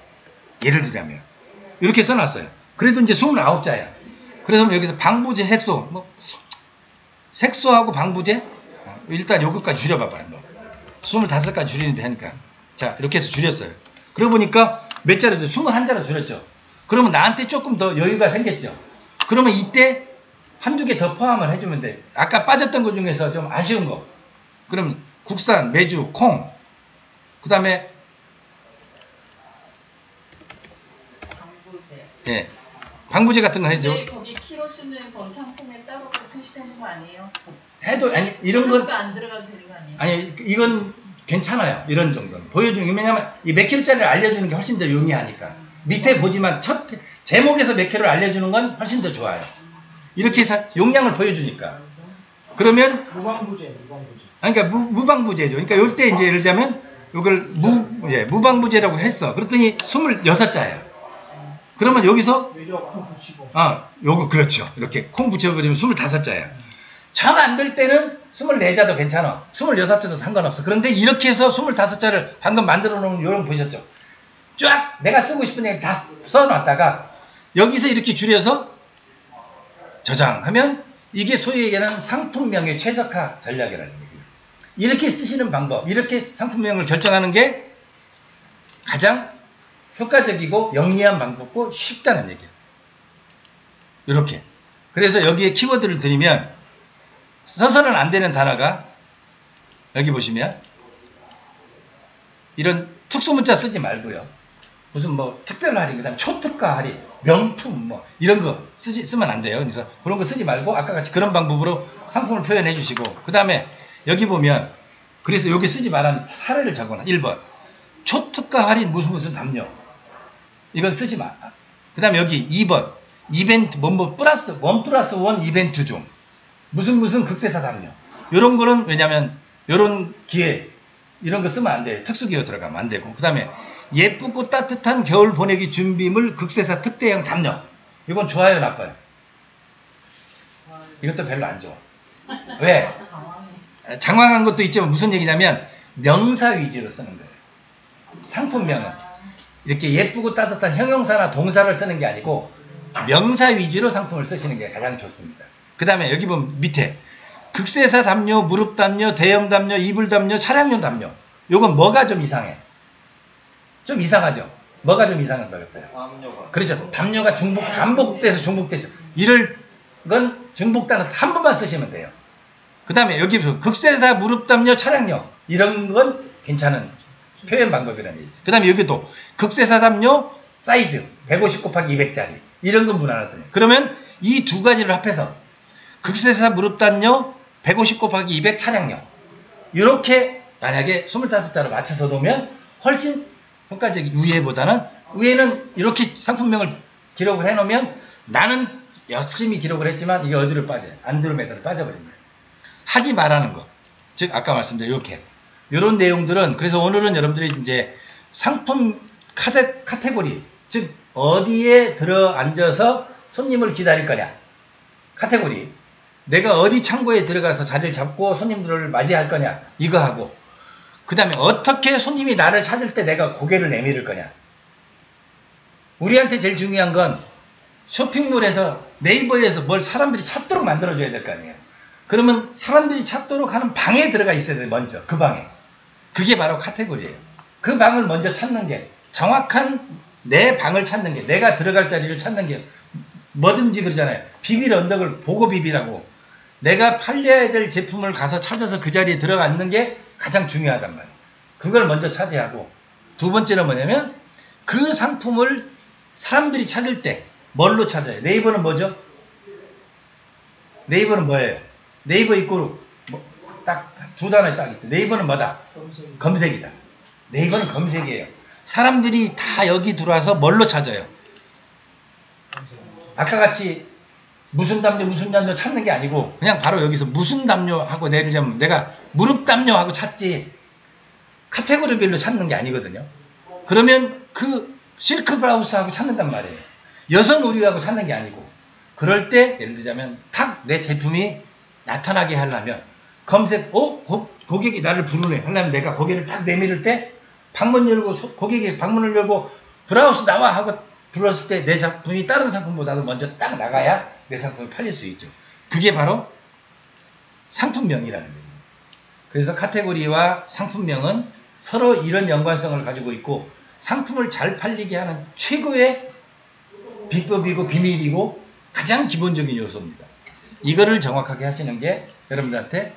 예를 들자면 이렇게 써놨어요. 그래도 이제 29자야. 그래서 여기서 방부제 색소 뭐 색소하고 방부제 일단 요것까지 줄여봐봐요. 뭐 25가지 줄이는데 하니까 자 이렇게 해서 줄였어요. 그러고 보니까 몇 자리죠? 21자로 줄였죠. 그러면 나한테 조금 더 여유가 생겼죠. 그러면 이때 한두 개 더 포함을 해주면 돼. 아까 빠졌던 것 중에서 좀 아쉬운 거. 그럼 국산, 메주, 콩. 그 다음에 방부제. 예, 방부제 같은 거 해줘. 근데 거기 키로 쓰는 거 상품에 따로 표시되는 거 아니에요? 해도 아니 이런 건 소스가 안 들어가도 되는 거 아니에요? 아니 이건 괜찮아요. 이런 정도는 보여주는 게 왜냐면 이 몇 킬로짜리를 알려주는 게 훨씬 더 용이하니까. 밑에 보지만 첫 제목에서 몇 킬로를 알려주는 건 훨씬 더 좋아요. 이렇게 해서 용량을 보여주니까. 그러면 무방부제. 그러니까 무방부제죠. 그러니까 요럴 때 이제 예를 들자면 이걸 무방부제라고 했어. 그랬더니 26자예요. 그러면 여기서 외주하고 콩 붙이고. 요거 그렇죠. 이렇게 콩 붙여버리면 25자예요. 정 안 될 때는 24자도 괜찮아. 26자도 상관없어. 그런데 이렇게 해서 25자를 방금 만들어 놓은 요런 거 보셨죠? 쫙 내가 쓰고 싶은 얘기 다 써놨다가 여기서 이렇게 줄여서 저장하면 이게 소위 얘기하는 상품명의 최적화 전략이라는 얘기예요. 이렇게 쓰시는 방법, 이렇게 상품명을 결정하는 게 가장 효과적이고 영리한 방법고 쉽다는 얘기예요. 이렇게. 그래서 여기에 키워드를 드리면 서서는 안 되는 단어가 여기 보시면 이런 특수문자 쓰지 말고요. 무슨 뭐 특별 할인, 그다음 초특가 할인, 명품 뭐 이런 거 쓰면 안 돼요. 그래서 그런 거 쓰지 말고 아까 같이 그런 방법으로 상품을 표현해 주시고 그 다음에 여기 보면 그래서 여기 쓰지 말라는 사례를 적어놔. 1번 초특가 할인 무슨 담요 이건 쓰지 마. 그 다음에 여기 2번 이벤트 뭐 플러스 1+1 이벤트 중 무슨 극세사 담요 이런 거는 왜냐면 이런 기회 이런 거 쓰면 안 돼요. 특수기호 들어가면 안 되고. 그 다음에 예쁘고 따뜻한 겨울 보내기 준비물 극세사 특대형 담요. 이건 좋아요, 나빠요? 이것도 별로 안 좋아. 왜? 장황한 것도 있지만 무슨 얘기냐면 명사 위주로 쓰는 거예요. 상품명은. 이렇게 예쁘고 따뜻한 형용사나 동사를 쓰는 게 아니고 명사 위주로 상품을 쓰시는 게 가장 좋습니다. 그 다음에 여기 보면 밑에 극세사 담요, 무릎 담요, 대형 담요, 이불 담요, 차량용 담요. 요건 뭐가 좀 이상해? 좀 이상하죠? 뭐가 좀 이상한 거였어요? 담요가. 그렇죠. 담요가 반복돼서 중복되죠. 이럴 건 중복단어서 한 번만 쓰시면 돼요. 그 다음에 여기 극세사 무릎 담요, 차량용. 이런 건 괜찮은 표현 방법이라는 얘기. 그 다음에 여기도 극세사 담요, 사이즈 150 곱하기 200짜리. 이런 건 무난하거든요. 그러면 이 두 가지를 합해서 극세사 무릎 담요, 150 곱하기 200 차량용. 이렇게 만약에 25자로 맞춰서 놓으면 훨씬 효과적인 위에보다는 위에는 이렇게 상품명을 기록을 해놓으면 나는 열심히 기록을 했지만 이게 어디로 빠져요? 안드로메다로 빠져버립니다. 하지 말라는 거. 즉 아까 말씀드린 이렇게 이런 내용들은 그래서 오늘은 여러분들이 이제 상품 카테고리 즉 어디에 들어 앉아서 손님을 기다릴 거냐 카테고리 내가 어디 창고에 들어가서 자리를 잡고 손님들을 맞이할 거냐 이거 하고 그 다음에 어떻게 손님이 나를 찾을 때 내가 고개를 내밀을 거냐. 우리한테 제일 중요한 건 쇼핑몰에서 네이버에서 뭘 사람들이 찾도록 만들어줘야 될 거 아니에요. 그러면 사람들이 찾도록 하는 방에 들어가 있어야 돼. 먼저 그 방에. 그게 바로 카테고리예요. 그 방을 먼저 찾는 게 정확한 내 방을 찾는 게 내가 들어갈 자리를 찾는 게 뭐든지 그러잖아요. 비빌 언덕을 보고 비비라고. 내가 팔려야 될 제품을 가서 찾아서 그 자리에 들어가는 게 가장 중요하단 말이에요. 그걸 먼저 차지하고 두 번째는 뭐냐면 그 상품을 사람들이 찾을 때 뭘로 찾아요? 네이버는 뭐죠? 네이버는 뭐예요? 네이버 입고 딱 두 단어에 딱 있죠. 네이버는 뭐다? 검색이다. 네이버는 검색이에요. 사람들이 다 여기 들어와서 뭘로 찾아요? 아까 같이 무슨 담요 찾는 게 아니고 그냥 바로 여기서 무슨 담요하고 내리자면 내가 무릎 담요하고 찾지 카테고리별로 찾는 게 아니거든요. 그러면 그 실크 브라우스하고 찾는단 말이에요. 여성 의류하고 찾는 게 아니고 그럴 때 예를 들자면 탁 내 제품이 나타나게 하려면 검색 고객이 나를 부르네 하려면 내가 고개를 딱 내밀을 때 방문 열고 고객이 방문을 열고 브라우스 나와 하고 불렀을 때 내 작품이 다른 상품보다도 먼저 딱 나가야 내 상품이 팔릴 수 있죠. 그게 바로 상품명이라는 거예요. 그래서 카테고리와 상품명은 서로 이런 연관성을 가지고 있고 상품을 잘 팔리게 하는 최고의 비법이고 비밀이고 가장 기본적인 요소입니다. 이거를 정확하게 하시는 게 여러분들한테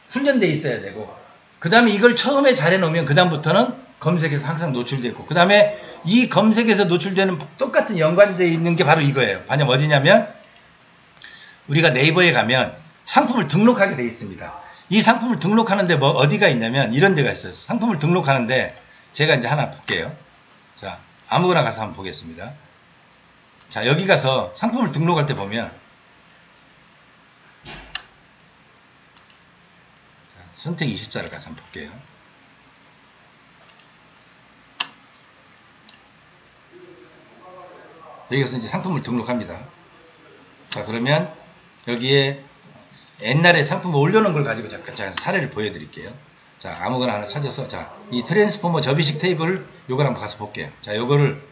훈련되어 있어야 되고 그 다음에 이걸 처음에 잘 해놓으면 그 다음부터는 검색에서 항상 노출되어 있고 그 다음에 이 검색에서 노출되는 똑같은 연관되어 있는 게 바로 이거예요. 반영 어디냐면 우리가 네이버에 가면 상품을 등록하게 되어 있습니다. 이 상품을 등록하는데 뭐 어디가 있냐면 이런 데가 있어요. 상품을 등록하는데 제가 이제 하나 볼게요. 자, 아무거나 가서 한번 보겠습니다. 자, 여기 가서 상품을 등록할 때 보면 자, 선택 24를 가서 한번 볼게요. 여기서 이제 상품을 등록합니다. 자, 그러면 여기에 옛날에 상품을 올려놓은 걸 가지고 잠깐 사례를 보여드릴게요. 자, 아무거나 하나 찾아서 자, 이 트랜스포머 접이식 테이블 요걸 한번 가서 볼게요. 자, 요거를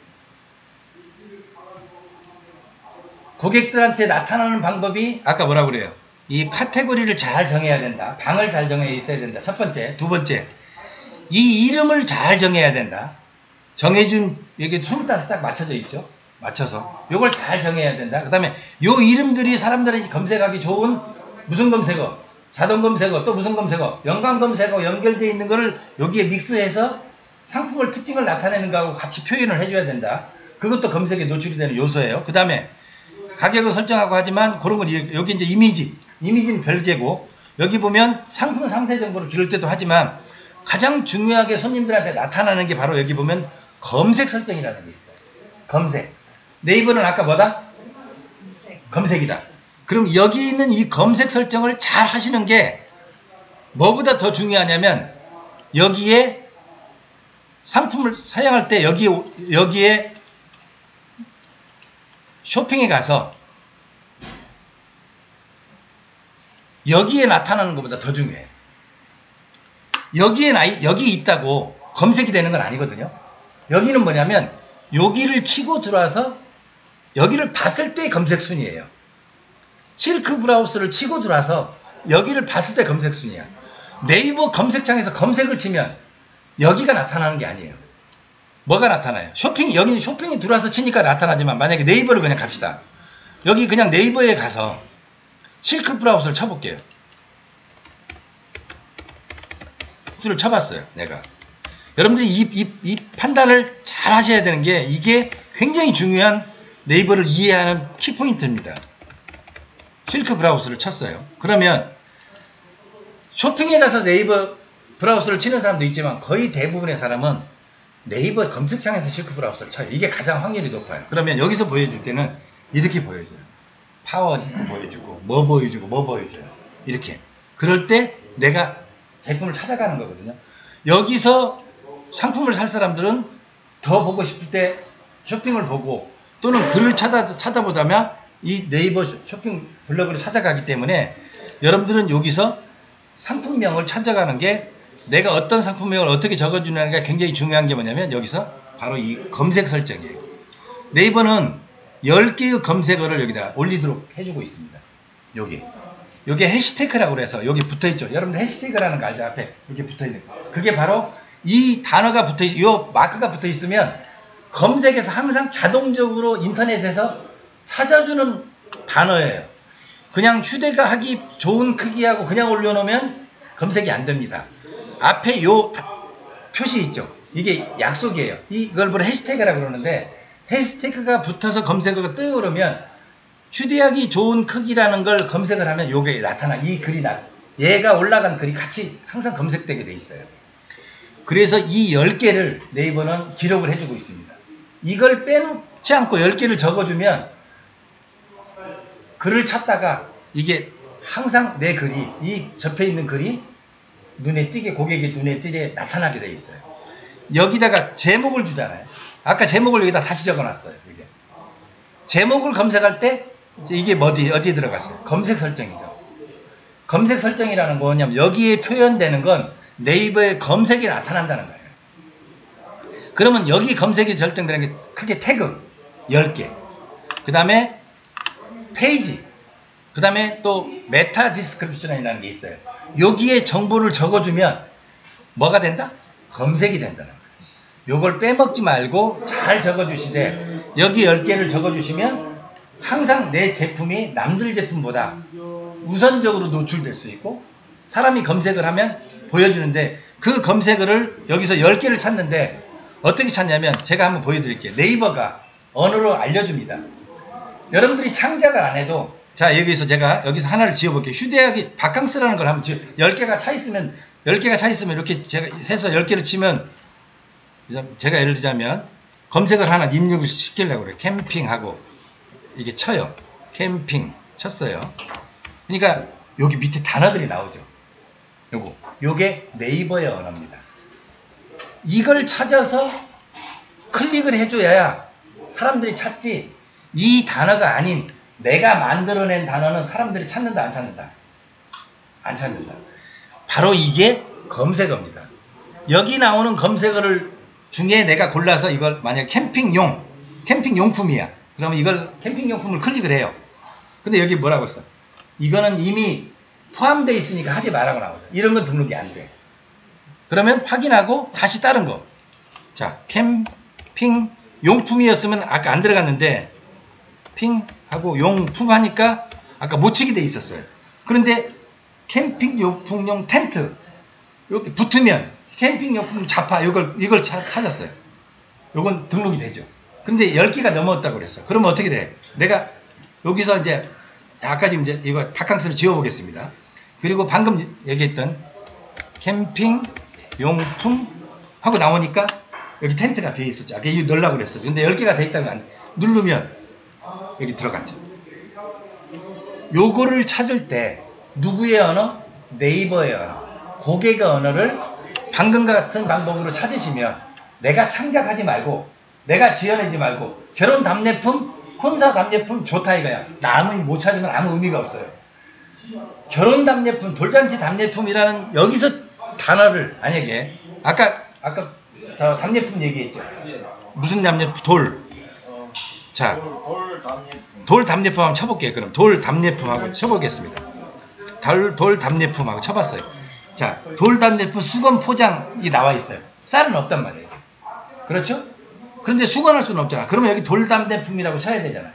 고객들한테 나타나는 방법이 아까 뭐라고 그래요? 이 카테고리를 잘 정해야 된다. 방을 잘 정해 있어야 된다. 첫 번째. 두 번째. 이 이름을 잘 정해야 된다. 정해준 여기 25 딱 맞춰져 있죠. 맞춰서 요걸 잘 정해야 된다. 그 다음에 요 이름들이 사람들이 검색하기 좋은 무슨 검색어, 자동 검색어, 또 무슨 검색어, 연관 검색어 연결되어 있는 거를 여기에 믹스해서 상품을 특징을 나타내는 거하고 같이 표현을 해줘야 된다. 그것도 검색에 노출이 되는 요소예요. 그 다음에 가격을 설정하고 하지만 그런 건 여기 이제 이미지는 별개고 여기 보면 상품 상세 정보를 기를 때도 하지만 가장 중요하게 손님들한테 나타나는 게 바로 여기 보면 검색 설정이라는 게 있어요. 검색. 네이버는 아까 뭐다? 검색이다. 그럼 여기 있는 이 검색 설정을 잘 하시는 게 뭐보다 더 중요하냐면 여기에 상품을 사용할 때 여기에 쇼핑에 가서 여기에 나타나는 것보다 더 중요해요. 여기 있다고 검색이 되는 건 아니거든요. 여기는 뭐냐면 여기를 치고 들어와서 여기를 봤을 때 검색 순위예요. 실크 브라우스를 치고 들어와서 여기를 봤을 때 검색 순위야. 네이버 검색창에서 검색을 치면 여기가 나타나는 게 아니에요. 뭐가 나타나요? 여기는 쇼핑이 들어와서 치니까 나타나지만 만약에 네이버를 그냥 갑시다. 여기 그냥 네이버에 가서 실크 브라우스를 쳐볼게요. 수를 쳐봤어요. 내가. 여러분들이 이 판단을 잘 하셔야 되는 게 이게 굉장히 중요한 네이버를 이해하는 키포인트입니다. 실크 브라우스를 쳤어요. 그러면 쇼핑에 가서 네이버 브라우스를 치는 사람도 있지만 거의 대부분의 사람은 네이버 검색창에서 실크 브라우스를 쳐요. 이게 가장 확률이 높아요. 그러면 여기서 보여줄 때는 이렇게 보여줘요. 파워 보여주고 뭐 보여주고 뭐 보여줘요. 이렇게. 그럴 때 내가 제품을 찾아가는 거거든요. 여기서 상품을 살 사람들은 더 보고 싶을 때 쇼핑을 보고 또는 글을 찾아보다면 이 네이버 쇼핑 블로그를 찾아가기 때문에 여러분들은 여기서 상품명을 찾아가는 게 내가 어떤 상품명을 어떻게 적어주느냐가 굉장히 중요한 게 뭐냐면 여기서 바로 이 검색 설정이에요. 네이버는 10개의 검색어를 여기다 올리도록 해주고 있습니다. 요게 해시태그라고 해서 여기 붙어있죠. 여러분들 해시태그라는 거 알죠? 앞에 이렇게 붙어있는 거. 그게 바로 이 단어가 요 마크가 붙어있으면 검색에서 항상 자동적으로 인터넷에서 찾아주는 단어예요. 그냥 휴대가 하기 좋은 크기하고 그냥 올려놓으면 검색이 안 됩니다. 앞에 요 표시 있죠. 이게 약속이에요. 이걸 뭐라 해시태그라고 그러는데 해시태그가 붙어서 검색어가 뜨오르면 휴대하기 좋은 크기라는 걸 검색을 하면 요게 나타나. 이 글이 얘가 올라간 글이 같이 항상 검색되게 돼 있어요. 그래서 이 10개를 네이버는 기록을 해주고 있습니다. 이걸 빼놓지 않고 10개를 적어주면 글을 찾다가 이게 항상 내 글이, 이 접해 있는 글이 눈에 띄게, 고객의 눈에 띄게 나타나게 돼 있어요. 여기다가 제목을 주잖아요. 아까 제목을 여기다 다시 적어놨어요. 이게. 제목을 검색할 때 이게 어디에 들어갔어요? 검색 설정이죠. 검색 설정이라는 건 뭐냐면 여기에 표현되는 건 네이버의 검색이 나타난다는 거예요. 그러면 여기 검색이 설정되는 게 크게 태그 10개, 그 다음에 페이지, 그 다음에 또 메타 디스크립션이라는 게 있어요. 여기에 정보를 적어주면 뭐가 된다? 검색이 된다는 거예요. 요걸 빼먹지 말고 잘 적어주시되 여기 10개를 적어주시면 항상 내 제품이 남들 제품보다 우선적으로 노출될 수 있고 사람이 검색을 하면 보여주는데 그 검색어를 여기서 10개를 찾는데 어떻게 찾냐면 제가 한번 보여드릴게요. 네이버가 언어로 알려줍니다. 여러분들이 창작을 안 해도 자 여기서 제가 여기서 하나를 지어볼게요. 휴대하기 바캉스라는 걸 한번 10개가 차 있으면 이렇게 제가 해서 10개를 치면 제가 예를 들자면 검색을 하나 입력을 시키려고 그래요. 캠핑하고 이게 쳐요. 캠핑 쳤어요. 그러니까 여기 밑에 단어들이 나오죠. 요게 네이버의 언어입니다. 이걸 찾아서 클릭을 해줘야 사람들이 찾지 이 단어가 아닌 내가 만들어낸 단어는 사람들이 찾는다 안 찾는다? 안 찾는다. 바로 이게 검색어입니다. 여기 나오는 검색어를 중에 내가 골라서 이걸 만약 캠핑용품이야. 그러면 이걸 캠핑용품을 클릭을 해요. 근데 여기 뭐라고 했어? 이거는 이미 포함되어 있으니까 하지 말라고 나오죠. 이런 건 등록이 안 돼. 그러면 확인하고 다시 다른 거. 자, 캠핑용품이었으면 아까 안 들어갔는데 핑하고 용품 하니까 아까 못 치게 돼 있었어요. 그런데 캠핑용품용 텐트 여기 붙으면 캠핑용품 자파 이걸 찾았어요. 요건 등록이 되죠. 근데 10개가 넘었다고 그랬어. 그러면 어떻게 돼? 내가 여기서 이제 아까 지금 이제 이거 바캉스를 지어보겠습니다. 그리고 방금 얘기했던 캠핑용품 하고 나오니까 여기 텐트가 비어 있었죠. 아까 이거 넣으려고 그랬어요. 근데 10개가 돼 있다면 누르면 여기 들어갔죠. 요거를 찾을 때 누구의 언어? 네이버의 언어. 고객의 언어를 방금 같은 방법으로 찾으시면 내가 창작하지 말고 내가 지어내지 말고 결혼 답례품, 혼사 답례품 좋다 이거야. 나 아무 못 찾으면 아무 의미가 없어요. 결혼 답례품, 돌잔치 답례품이라는 여기서 단어를 만약에 아까 답례품 얘기했죠. 무슨 답례품? 돌. 자, 돌 답례품 한번 쳐볼게요. 그럼 돌 답례품하고 쳐보겠습니다. 돌 답례품하고 쳐봤어요. 자, 돌 답례품 수건 포장이 나와 있어요. 쌀은 없단 말이에요. 그렇죠? 그런데 수건할 수는 없잖아. 그러면 여기 돌 답례품이라고 쳐야 되잖아.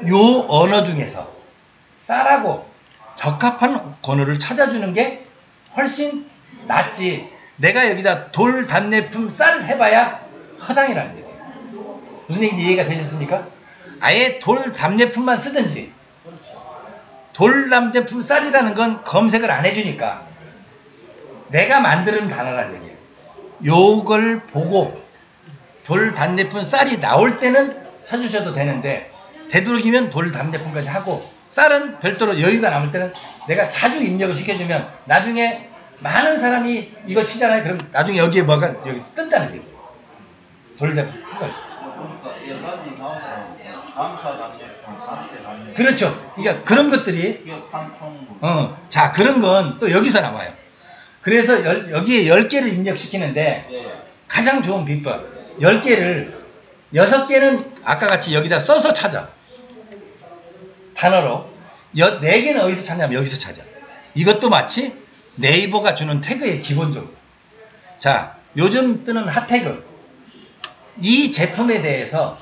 요 언어 중에서 쌀하고 적합한 언어를 찾아주는 게 훨씬 낫지. 내가 여기다 돌 답례품 쌀 해봐야 허상이라는 얘기예요. 무슨 얘기인지 이해가 되셨습니까? 아예 돌 답례품만 쓰든지 돌 답례품 쌀이라는 건 검색을 안 해주니까 내가 만드는 단어란 얘기예요. 요걸 보고 돌 답례품 쌀이 나올 때는 찾으셔도 되는데 되도록이면 돌 답례품까지 하고 쌀은 별도로 여유가 남을 때는 내가 자주 입력을 시켜주면 나중에 많은 사람이 이걸 치잖아요. 그럼 나중에 여기에 뭐가 여기 뜬다는 얘기예요. 돌 답례품 그렇죠. 그러니까 그런 것들이 자 그런 건 또 여기서 나와요. 그래서 여기에 10개를 입력시키는데 가장 좋은 비법 10개를 6개는 아까 같이 여기다 써서 찾아. 단어로 4개는 어디서 찾냐면 여기서 찾아. 이것도 마치 네이버가 주는 태그의 기본적으로. 자, 요즘 뜨는 핫태그. 이 제품에 대해서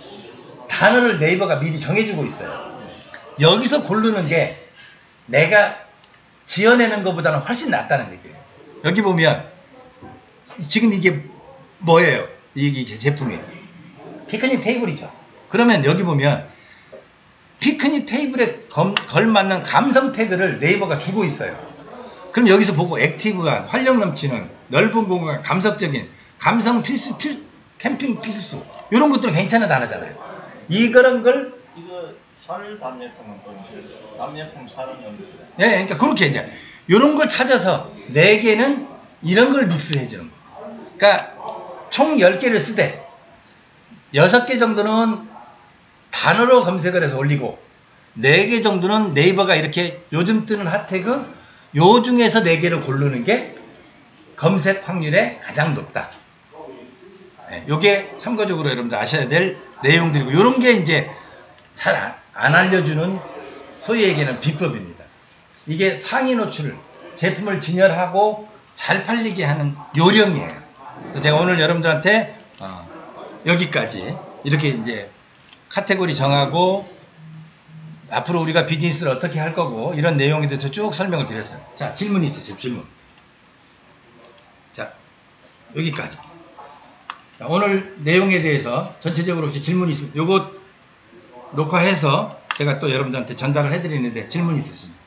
단어를 네이버가 미리 정해주고 있어요. 여기서 고르는 게 내가 지어내는 것보다는 훨씬 낫다는 얘기예요. 여기 보면 지금 이게 뭐예요? 이 제품이 피크닉 테이블이죠. 그러면 여기 보면 피크닉 테이블에 걸맞는 감성 태그를 네이버가 주고 있어요. 그럼 여기서 보고 액티브한, 활력 넘치는, 넓은 공간, 감성적인, 감성 필수, 캠핑 필수 이런 것들은 괜찮은 단어잖아요. 이런 걸 이거 살 답례품은 또 답례품 살은 없는데. 네, 그러니까 그렇게 이제 이런 걸 찾아서 4개는 이런 걸 믹스해 주는 거. 그러니까 총 10개를 쓰되 6개 정도는 단어로 검색을 해서 올리고 4개 정도는 네이버가 이렇게 요즘 뜨는 핫태그 요 중에서 4개를 고르는 게 검색 확률이 가장 높다. 네, 요게 참고적으로 여러분들 아셔야 될 내용들이고 요런 게 이제 잘 안 알려주는 소위 얘기하는 비법입니다. 이게 상위 노출을 제품을 진열하고 잘 팔리게 하는 요령이에요. 그래서 제가 오늘 여러분들한테 여기까지 이렇게 이제 카테고리 정하고 앞으로 우리가 비즈니스를 어떻게 할 거고 이런 내용에 대해서 쭉 설명을 드렸어요. 자, 질문 있으세요? 질문. 자, 여기까지. 자, 오늘 내용에 대해서 전체적으로 혹시 질문 있으면 요거 녹화해서 제가 또 여러분들한테 전달을 해드리는데 질문 있으십니까?